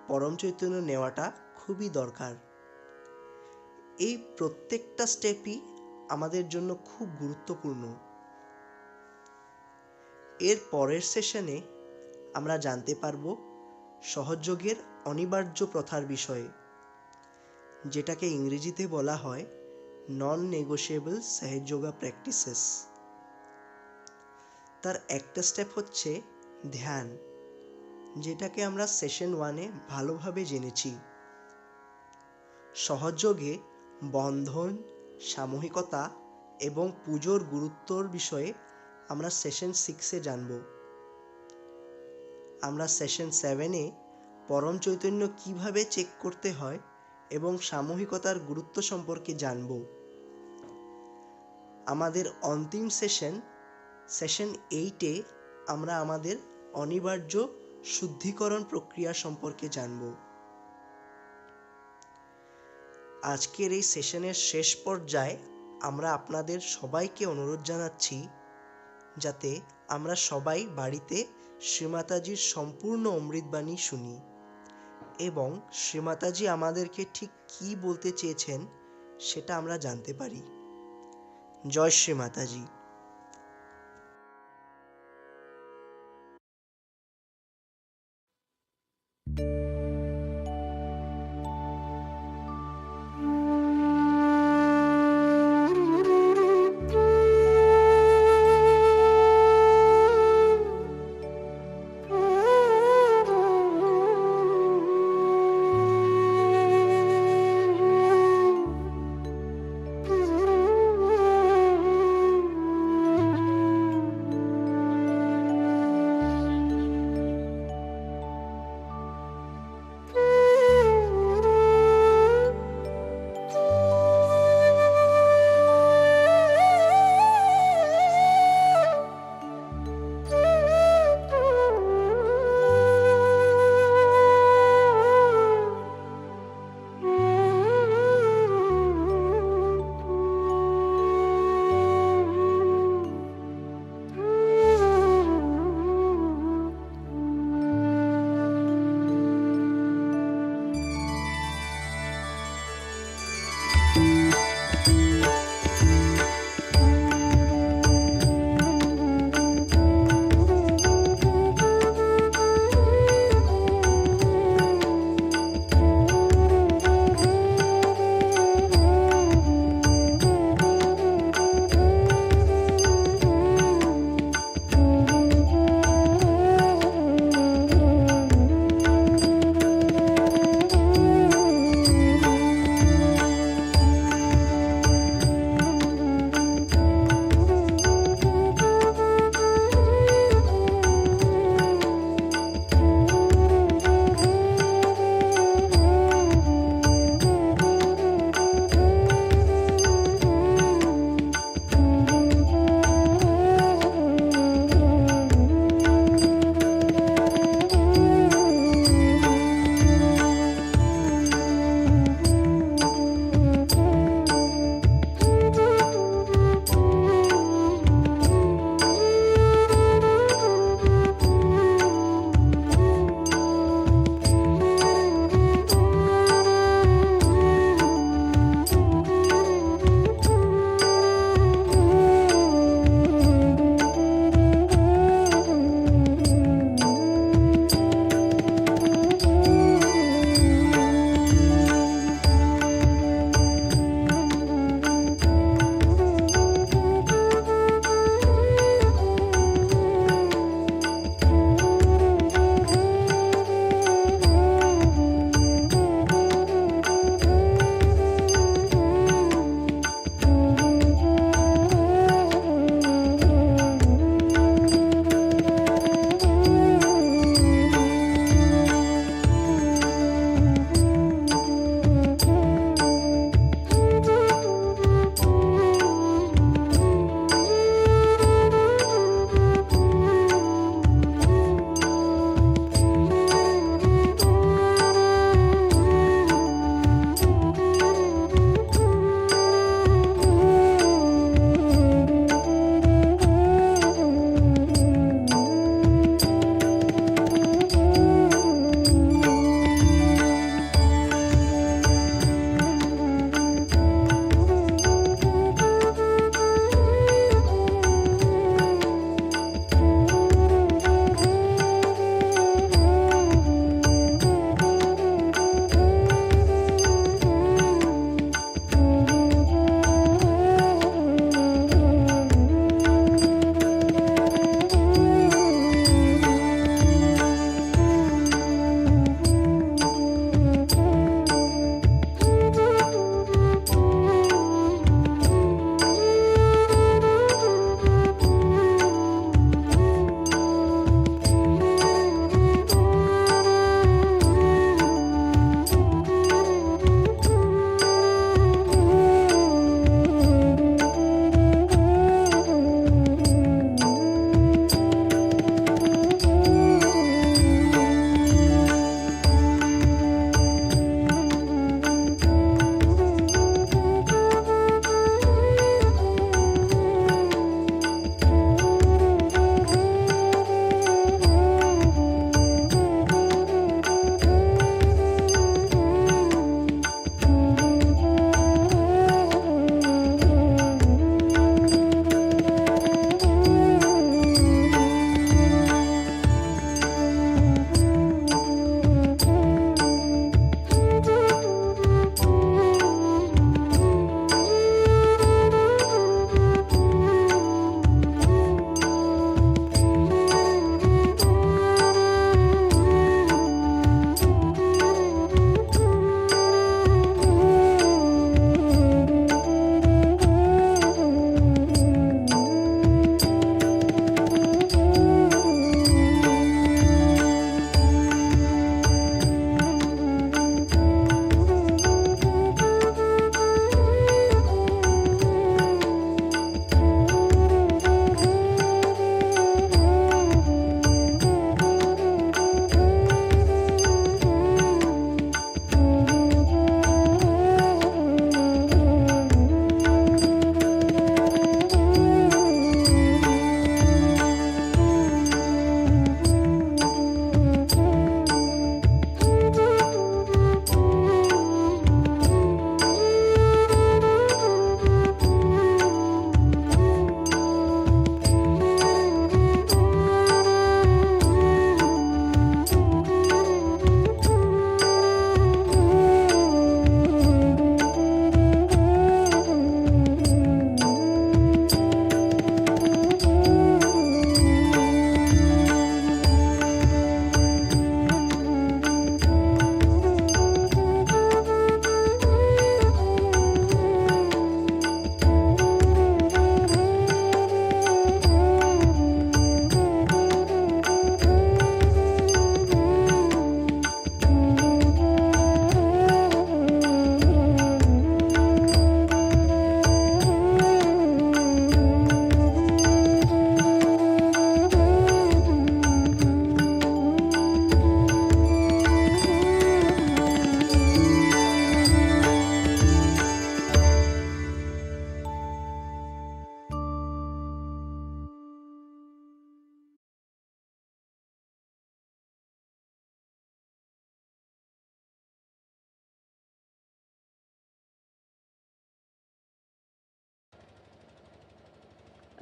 Speaker 4: পরম চৈতন্য নেওয়াটা খুবই দরকার। এই প্রত্যেকটা স্টেপই আমাদের জন্য খুব গুরুত্বপূর্ণ। এর পরের সেশনে আমরা জানতে পারব সহযোগের অনিবার্য প্রথার বিষয়ে, যেটাকে ইংরেজিতে বলা হয় Non-Negotiable Sahaja প্র্যাকটিসেস। তার একটা স্টেপ হচ্ছে ধ্যান, যেটাকে আমরা সেশন 1-এ ভালোভাবে জেনেছি। সহযোগে বন্ধন, সামূহিকতা এবং পুজোর গুরুত্বর বিষয়ে আমরা সেশন 6-এ জানব। আমরা সেশন 7-এ পরম চৈতন্য কিভাবে চেক করতে হয় এবং সামূহিকতার গুরুত্ব সম্পর্কে জানব। আমাদের অন্তিম সেশন 8-এ আমরা আমাদের অনিবার্য শুদ্ধিকরণ প্রক্রিয়া সম্পর্কে জানব। আজকের এই সেশনের শেষ পর্যায়ে আমরা আপনাদের সবাইকে অনুরোধ জানাচ্ছি যাতে আমরা সবাই বাড়িতে শ্রী মাতাজির সম্পূর্ণ অমৃতবাণী শুনি এবং শ্রী মাতাজি আমাদেরকে ঠিক কী বলতে চেয়েছেন সেটা আমরা জানতে পারি। জয় শ্রী মাতাজি।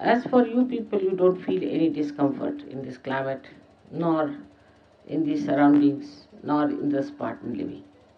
Speaker 2: As for you people, you don't feel any discomfort in this climate, nor in these surroundings, nor in the Spartan living.